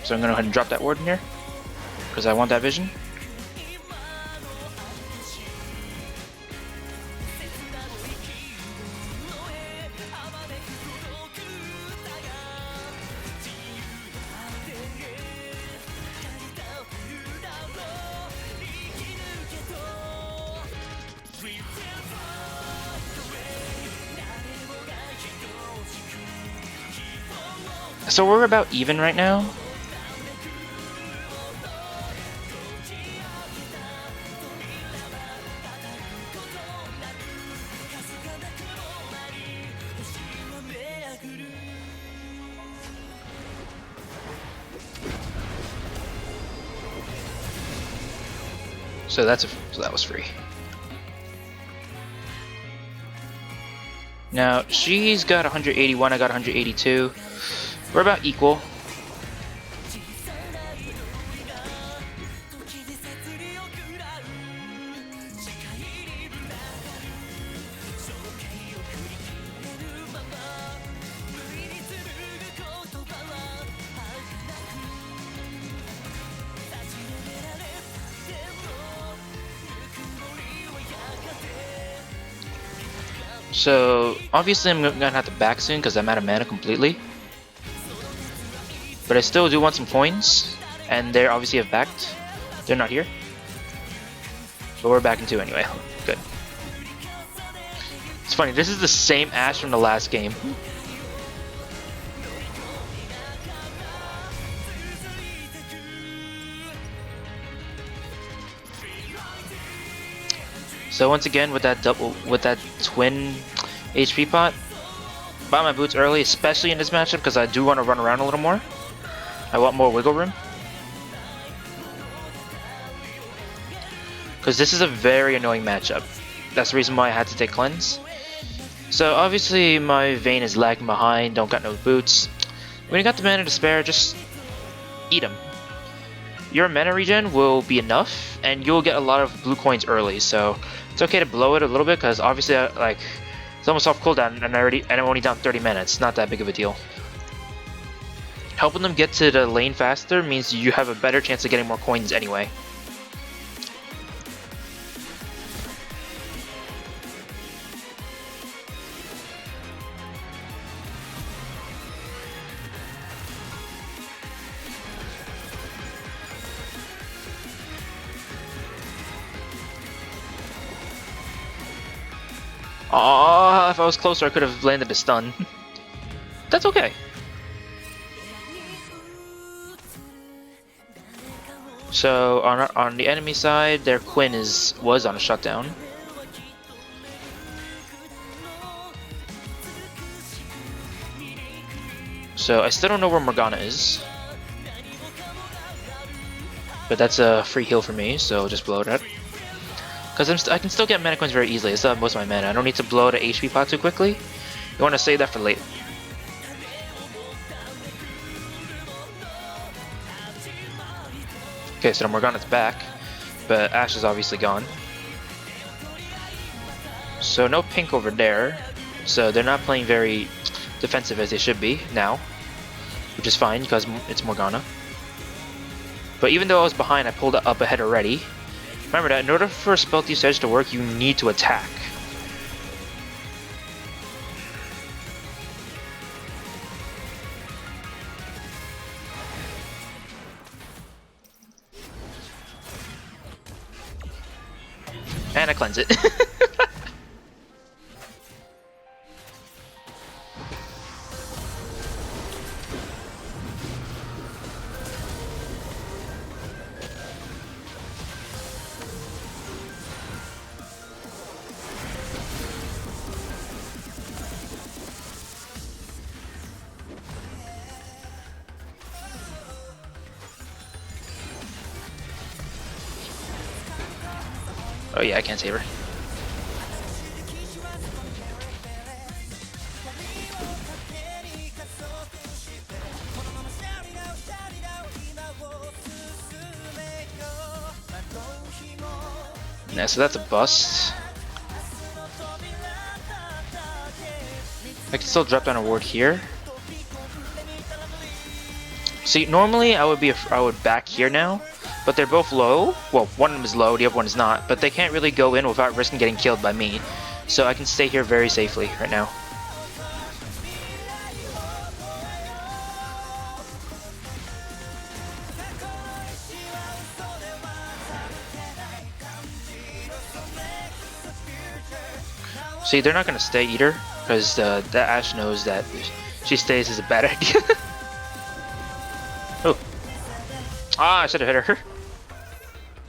So I'm gonna go ahead and drop that ward in here, because I want that vision. So we're about even right now. So that was free. Now she's got 181, I got 182. We're about equal. So obviously I'm gonna have to back soon because I'm out of mana completely. But I still do want some coins, and they obviously have backed. They're not here. But we're back in 2 anyway. Good. It's funny, this is the same Ash from the last game. So once again with that twin HP pot, buy my boots early, especially in this matchup because I do want to run around a little more. I want more wiggle room. Because this is a very annoying matchup. That's the reason why I had to take cleanse. So obviously my Vayne is lagging behind, don't got no boots. When you got the mana to spare, just eat them. Your mana regen will be enough, and you'll get a lot of blue coins early. So it's okay to blow it a little bit, because obviously it's almost off cooldown, and I'm only down 30 minutes. Not that big of a deal. Helping them get to the lane faster means you have a better chance of getting more coins anyway. Aww, if I was closer I could have landed a stun. That's okay. So on the enemy side, their Quinn was on a shutdown. So I still don't know where Morgana is, but that's a free heal for me. So just blow that, because I can still get mana coins very easily. I still have most of my mana. I don't need to blow the HP pot too quickly. You want to save that for later. Okay, so Morgana's back, but Ashe is obviously gone. So no pink over there, so they're not playing very defensive as they should be now, which is fine because it's Morgana. But even though I was behind, I pulled up ahead already. Remember that in order for Spell Thief's Edge to work, you need to attack. And I cleanse it. Oh yeah, I can't save her. Yeah, so that's a bust. I can still drop down a ward here. See, normally I would back here now, but they're both low. Well, one of them is low, the other one is not, but they can't really go in without risking getting killed by me. So I can stay here very safely right now. See, they're not going to stay either, because the Ashe knows that she stays is a bad idea. Oh. Ah, I should have hit her.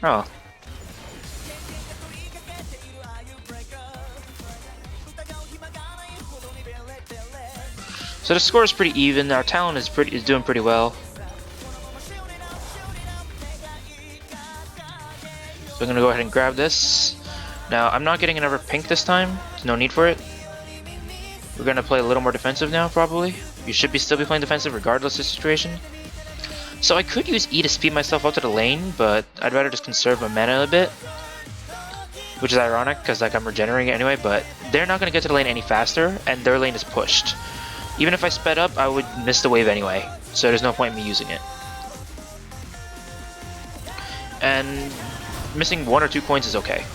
Oh. So the score is pretty even. Our talent is doing pretty well. So I'm gonna go ahead and grab this. Now I'm not getting another pink this time. There's no need for it. We're gonna play a little more defensive now, probably. You should still be playing defensive regardless of the situation. So I could use E to speed myself up to the lane, but I'd rather just conserve my mana a bit. Which is ironic, because like I'm regenerating it anyway, but they're not going to get to the lane any faster, and their lane is pushed. Even if I sped up, I would miss the wave anyway, so there's no point in me using it. And missing 1 or 2 coins is okay.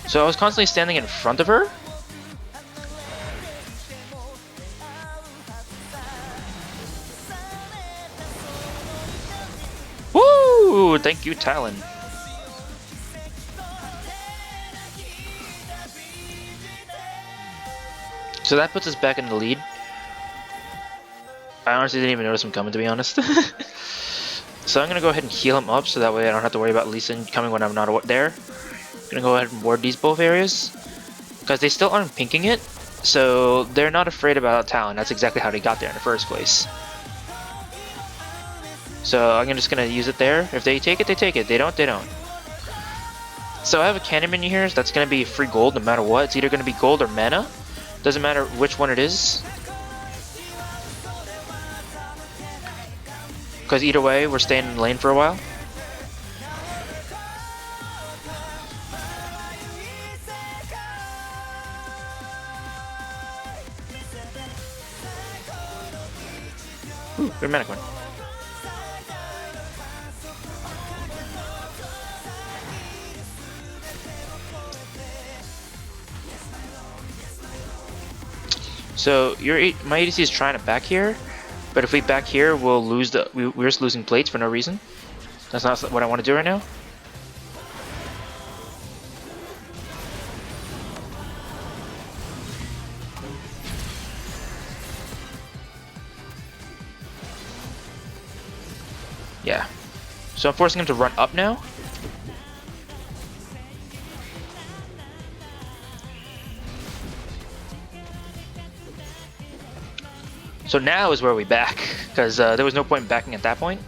So I was constantly standing in front of her. Woo! Thank you, Talon. So that puts us back in the lead. I honestly didn't even notice him coming, to be honest. So I'm gonna go ahead and heal him up so that way I don't have to worry about Lee Sin coming when I'm not there. Gonna go ahead and ward these both areas because they still aren't pinking it, so they're not afraid about Talon. That's exactly how they got there in the first place. So I'm just gonna use it there. If they take it, they take it. They don't, they don't. So I have a cannon minion here. So that's gonna be free gold no matter what. It's either gonna be gold or mana. Doesn't matter which one it is. Because either way, we're staying in the lane for a while. Ooh, good mana coin. So my ADC is trying to back here, but if we back here, we'll lose we're just losing plates for no reason. That's not what I want to do right now. Yeah. So I'm forcing him to run up now. So now is where we back, because there was no point in backing at that point.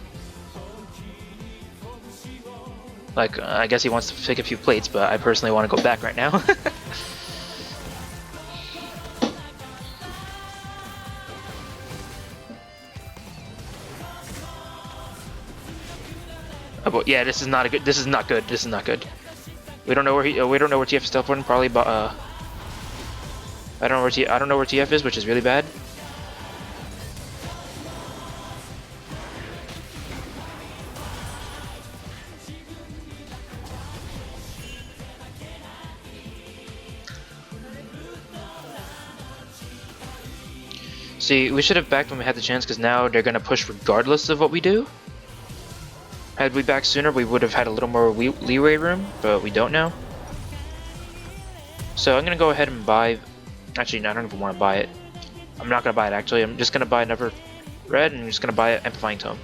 Like, I guess he wants to take a few plates, but I personally want to go back right now. Oh, but yeah, this is not a good. This is not good. This is not good. We don't know where he. We don't know where TF is teleporting. Probably, but I don't know where I don't know where TF is, which is really bad. See, we should have backed when we had the chance, because now they're gonna push regardless of what we do. Had we backed sooner, we would have had a little more leeway room, but we don't now. So I'm gonna go ahead and buy. Actually, no, I don't even want to buy it. I'm not gonna buy it actually. I'm just gonna buy another red, and I'm just gonna buy an amplifying tome.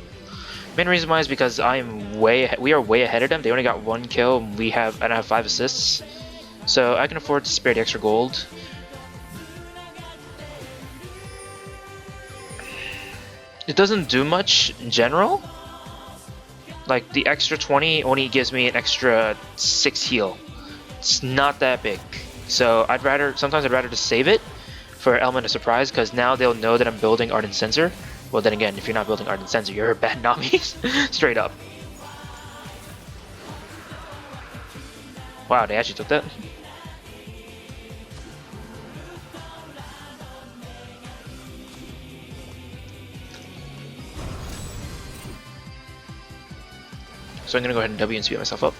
Main reason why is because we are way ahead of them. They only got 1 kill, and I have 5 assists, so I can afford to spare the extra gold. It doesn't do much in general. Like, the extra 20 only gives me an extra 6 heal. It's not that big. So sometimes I'd rather just save it for element of surprise, because now they'll know that I'm building Ardent Sensor. Well, then again, if you're not building Ardent Sensor, you're a bad Nami. Straight up. Wow, they actually took that. So I'm gonna go ahead and W and speed myself up.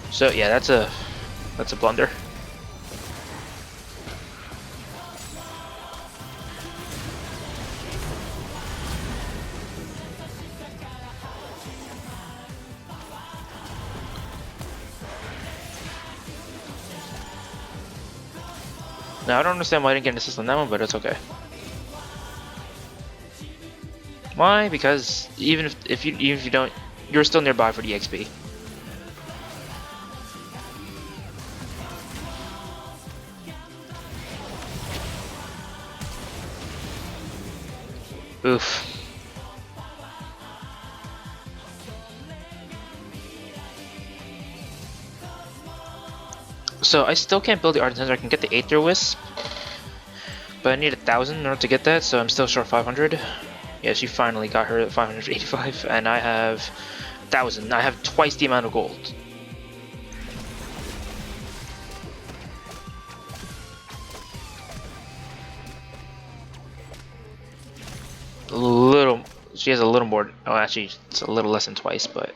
So yeah, that's a blunder. Now I don't understand why I didn't get an assist on that one, but it's okay. Why? Because even if you don't, you're still nearby for the XP. Oof. So I still can't build the Ardent Sensor. I can get the Aether Wisp, but I need 1,000 in order to get that, so I'm still short 500. Yeah, she finally got her at 585, and I have 1,000. I have twice the amount of gold. She has a little more. Oh, actually, it's a little less than twice, but.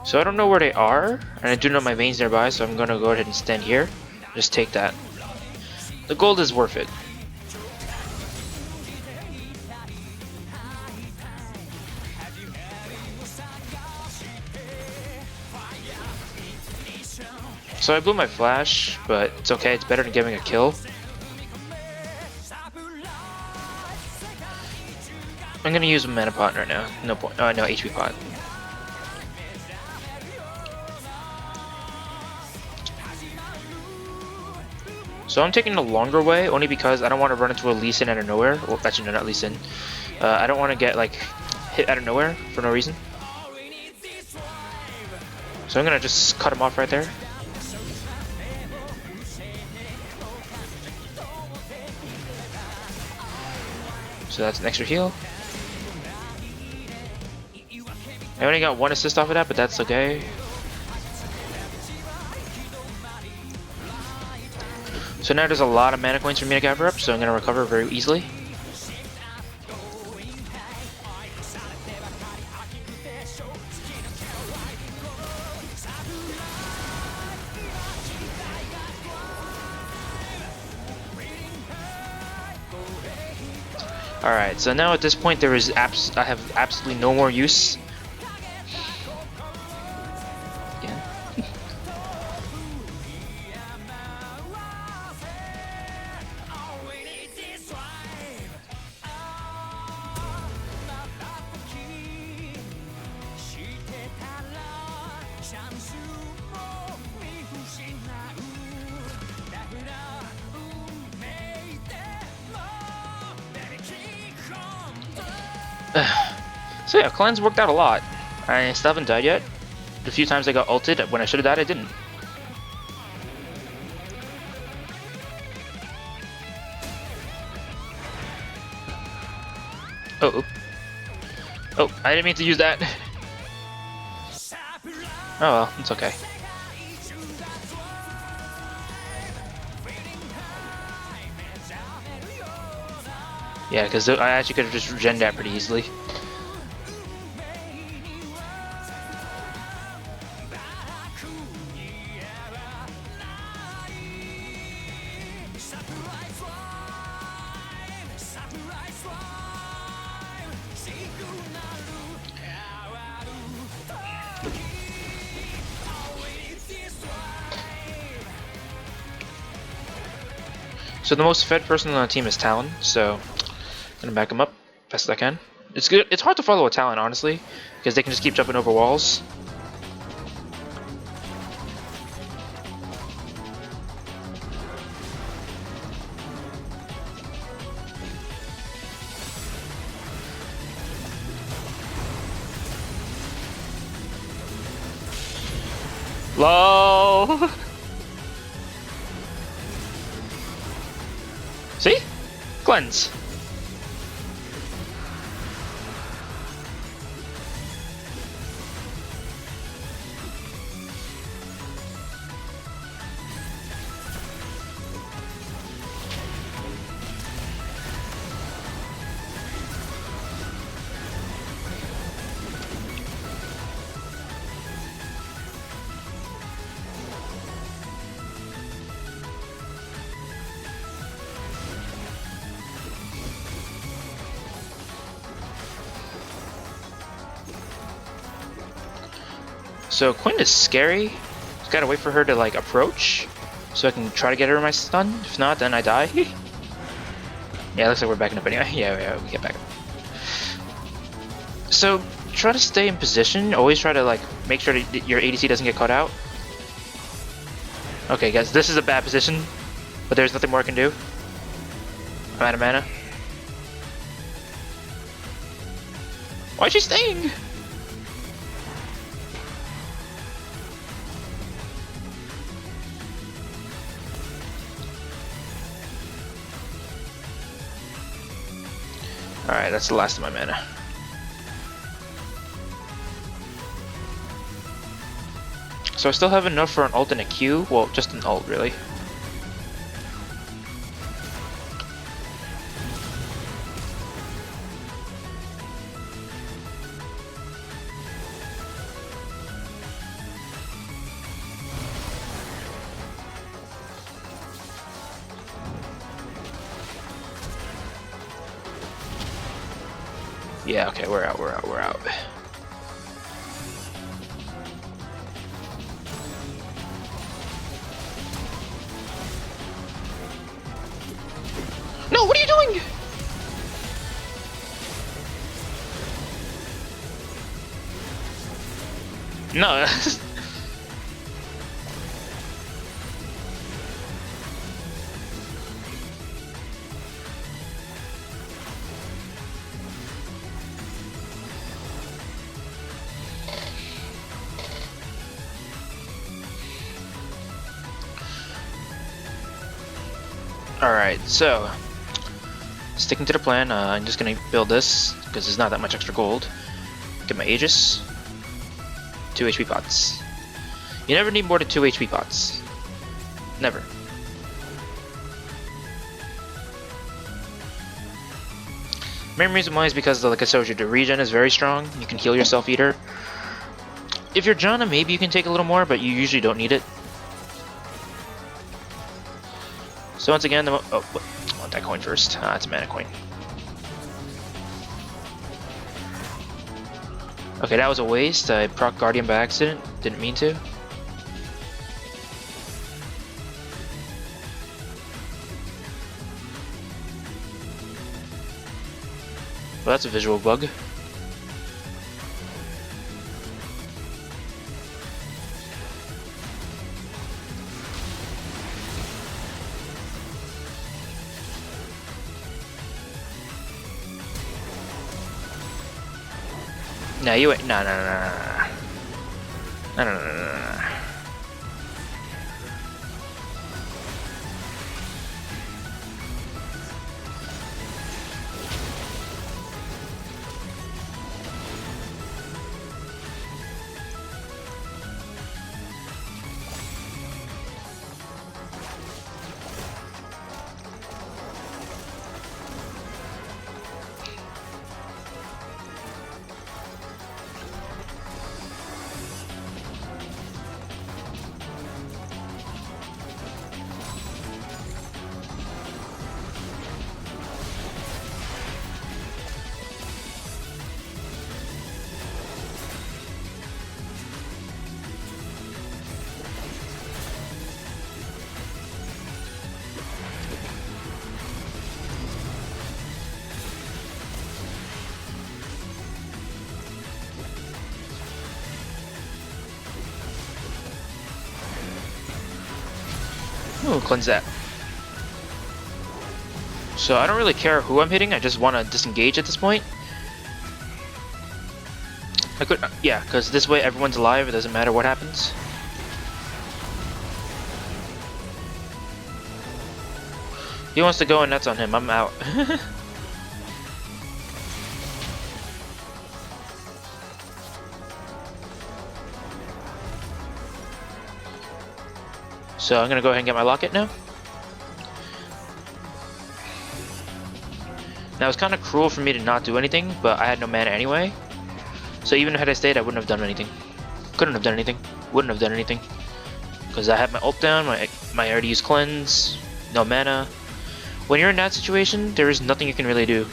So I don't know where they are, and I do know my main's nearby, so I'm gonna go ahead and stand here. Just take that. The gold is worth it. So I blew my flash, but it's okay, it's better than giving a kill. I'm gonna use a mana pot right now. No point. Oh, no, HP pot. So I'm taking the longer way only because I don't want to run into a Lee Sin out of nowhere. Well, actually, no, not Lee Sin. I don't want to get like hit out of nowhere for no reason. So I'm gonna just cut him off right there. So that's an extra heal. I only got 1 assist off of that, but that's okay. So now there's a lot of mana coins for me to gather up, so I'm gonna recover very easily. Alright, so now at this point there is I have absolutely no more use. Again. So yeah, cleanse worked out a lot. I still haven't died yet. The few times I got ulted when I should have died, I didn't. Oh, oh, I didn't mean to use that. Oh well, it's okay. Yeah, because I actually could have just regened that pretty easily. So the most fed person on the team is Talon, so I'm gonna back him up best as I can. It's good. It's hard to follow a Talon, honestly, because they can just keep jumping over walls. LOL. See? Cleanse. So Quinn is scary. Just gotta wait for her to like approach, so I can try to get her in my stun. If not, then I die. Yeah, looks like we're backing up anyway. Yeah, we get back up. So try to stay in position. Always try to like make sure that your ADC doesn't get caught out. Okay, guys, this is a bad position, but there's nothing more I can do. I'm out of mana. Why is she staying? Alright, that's the last of my mana. So I still have enough for an ult and a Q. Well, just an ult, really. Yeah, okay, we're out. No, what are you doing? No. Alright, so sticking to the plan, I'm just gonna build this because there's not that much extra gold. Get my Aegis, 2 HP pots. You never need more than 2 HP pots. Never. Main reason why is because, like I told you, the regen is very strong. You can heal yourself either. If you're Janna, maybe you can take a little more, but you usually don't need it. So once again, I want that coin first. It's a mana coin. Okay, that was a waste. I proc Guardian by accident. Didn't mean to. Well, that's a visual bug. No, you ain't. No. No. Ooh, cleanse that. So I don't really care who I'm hitting, I just want to disengage at this point. I could, yeah, because this way everyone's alive, it doesn't matter what happens. He wants to go and that's on him, I'm out. So I'm gonna go ahead and get my locket now. Now it's kind of cruel for me to not do anything, but I had no mana anyway. So even had I stayed, I wouldn't have done anything. Couldn't have done anything. Wouldn't have done anything. Because I had my ult down, my already used cleanse, no mana. When you're in that situation, there is nothing you can really do.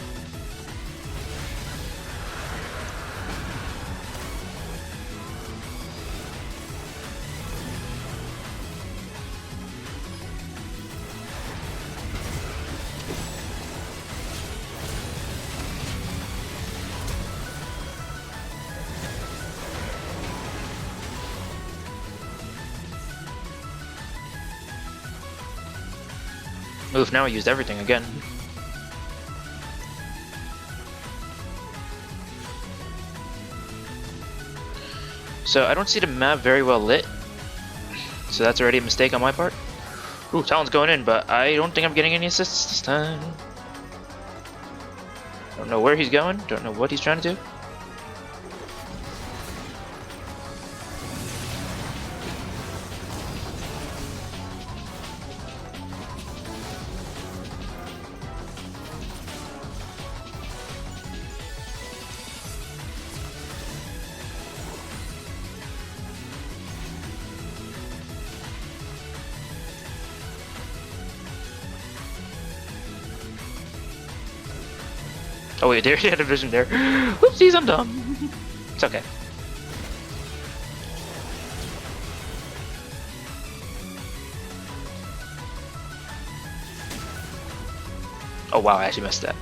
Oof, now I used everything again. So I don't see the map very well lit. So that's already a mistake on my part. Ooh, Talon's going in, but I don't think I'm getting any assists this time. Don't know where he's going, don't know what he's trying to do. Oh wait, there he had a vision there. Oopsies, I'm dumb. It's okay. Oh wow, I actually missed that.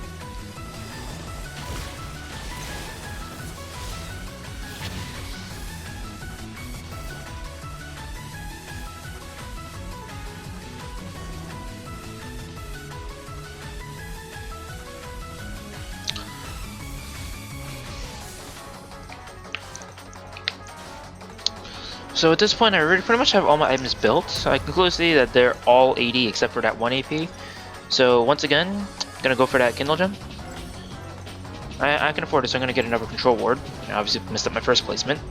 So at this point, I already pretty much have all my items built. So I can clearly see that they're all 80 except for that 1 AP. So once again, I'm gonna go for that Kindle Gem. I can afford it, so I'm gonna get another Control Ward. I obviously messed up my first placement.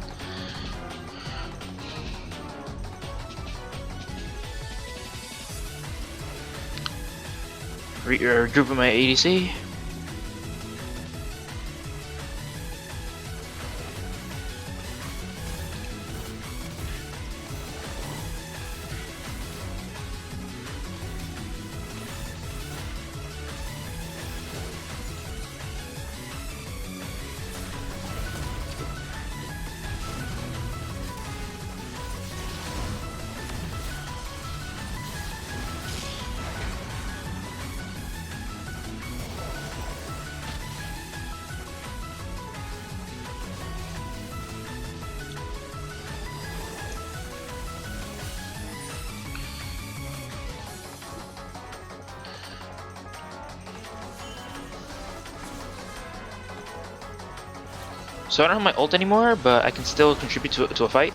Regrouping my ADC. So I don't have my ult anymore, but I can still contribute to a fight.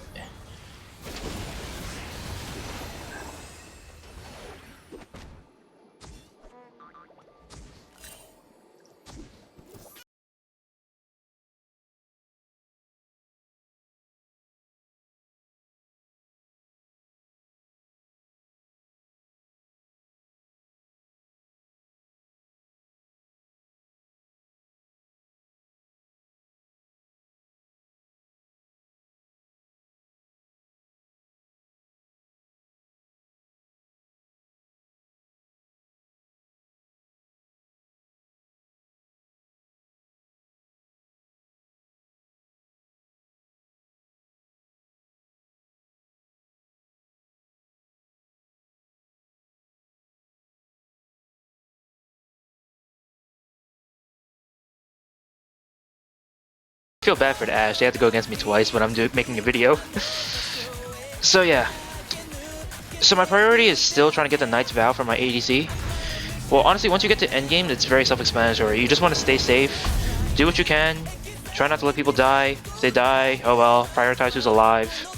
I feel bad for the Ash. They have to go against me twice when I'm making a video. So yeah. So my priority is still trying to get the Knight's Vow for my ADC. Well, honestly, once you get to endgame, it's very self-explanatory. You just want to stay safe, do what you can, try not to let people die. If they die, oh well, prioritize who's alive.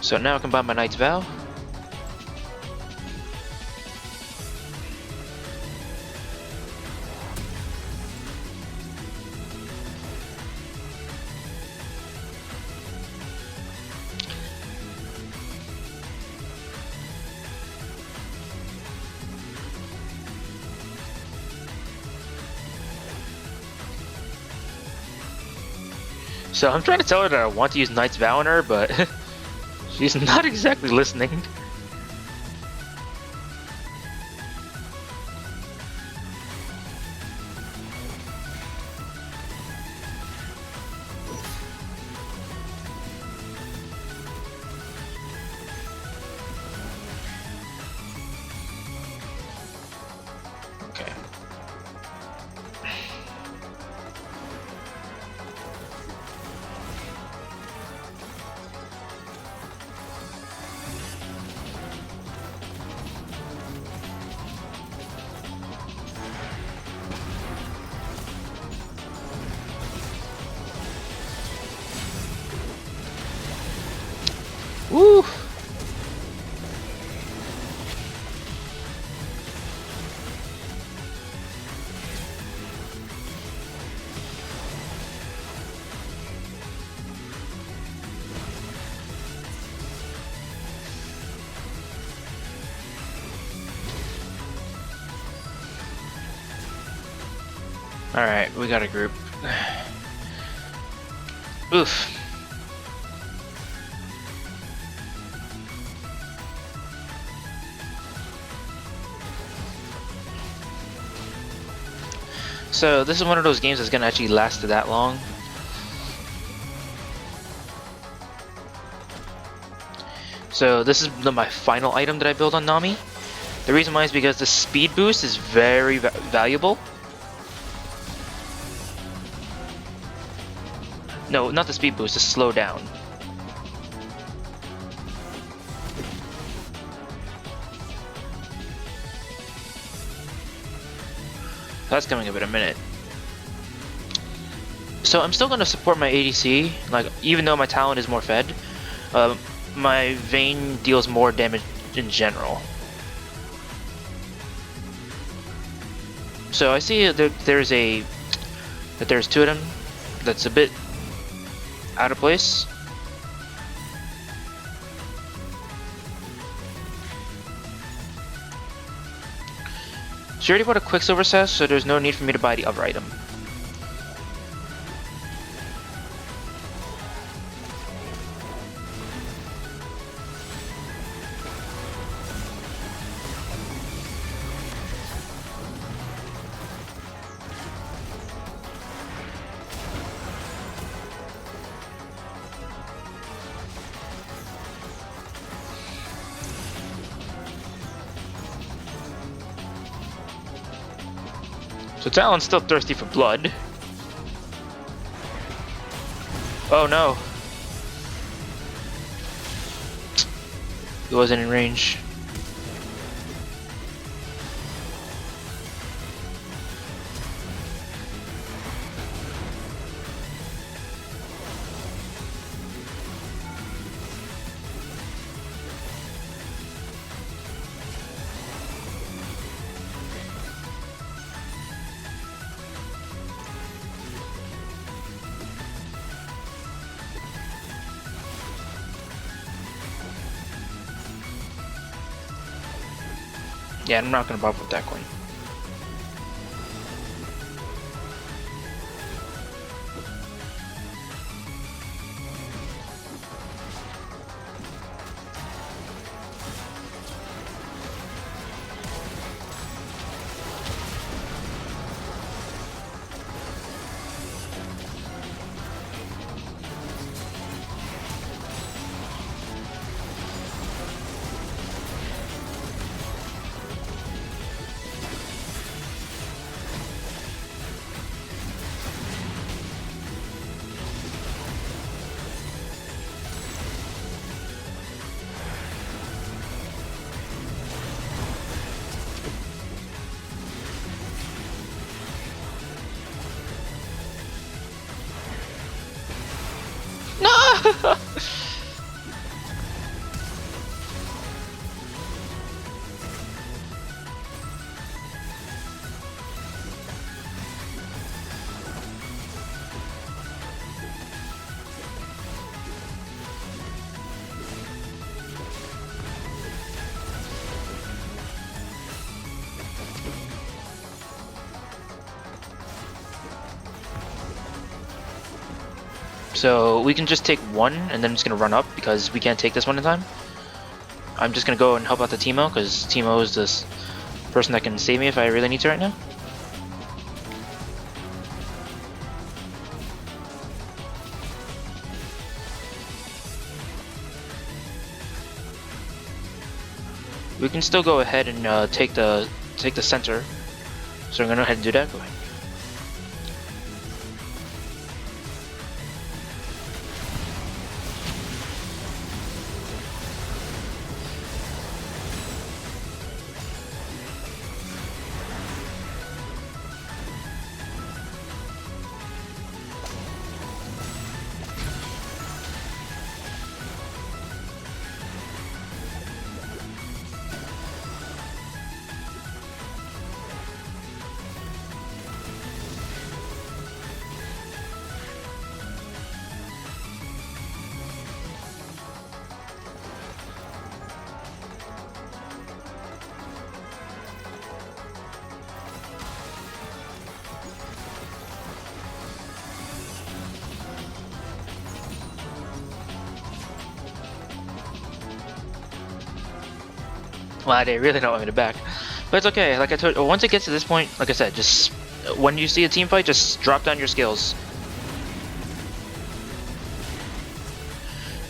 So now I can buy my Knight's Vow. So I'm trying to tell her that I want to use Knight's Vow on her, but she's not exactly listening. Okay. Woo! Alright, we got a group. Oof. So this is one of those games that's gonna actually last that long. So this is my final item that I build on Nami. The reason why is because the speed boost is very valuable. No, not the speed boost, the slow down. That's coming up in a minute. So I'm still gonna support my ADC, like even though my talent is more fed, my Vayne deals more damage in general. So I see that there's two of them that's a bit out of place. She already bought a Quicksilver set, so there's no need for me to buy the other item. So Talon's still thirsty for blood. Oh no. He wasn't in range. Yeah, I'm not gonna bother with that coin. No! So we can just take one and then I'm just gonna run up because we can't take this one in time. I'm just gonna go and help out the Teemo because Teemo is this person that can save me if I really need to right now. We can still go ahead and take the center. So I'm gonna go ahead and do that. Go ahead. Well, they really don't want me to back. But it's okay, like I told once it gets to this point, like I said, just when you see a team fight, just drop down your skills.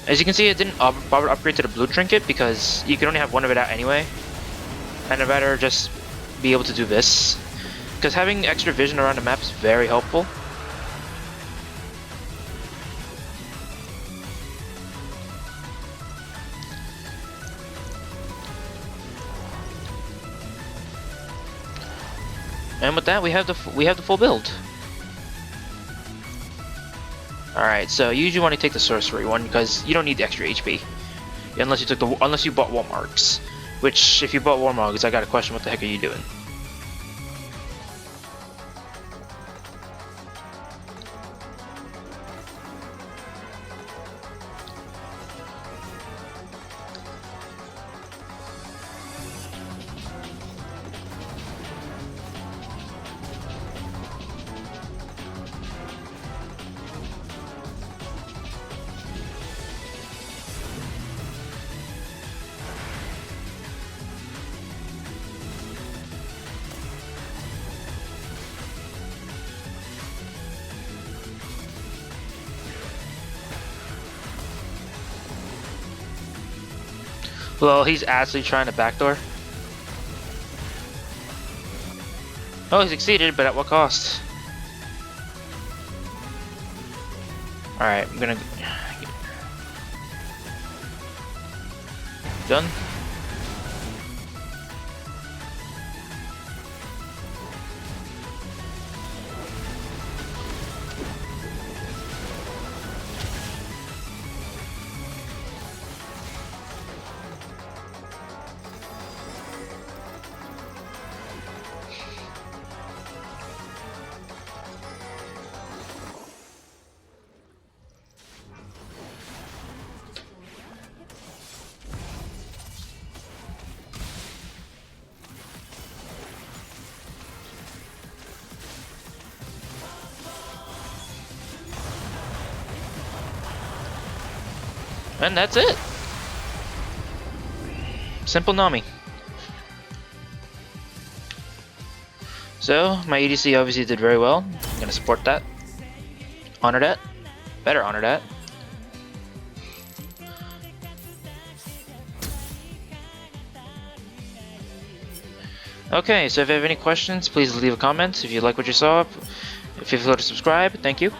As you can see, it didn't bother upgrade to the blue trinket because you can only have one of it out anyway. And I'd rather just be able to do this. Because having extra vision around the map is very helpful. And with that, we have the full build. All right, so you usually want to take the sorcery one because you don't need the extra HP, unless you bought wall marks. Which, if you bought wall marks, I got a question: what the heck are you doing? Well, he's actually trying to backdoor. Oh, he succeeded, but at what cost? Alright, I'm gonna... Done? And that's it. Simple Nami. So, my EDC obviously did very well. I'm gonna support that. Honor that. Better honor that. Okay, so if you have any questions, please leave a comment. If you like what you saw, if you feel to subscribe, thank you.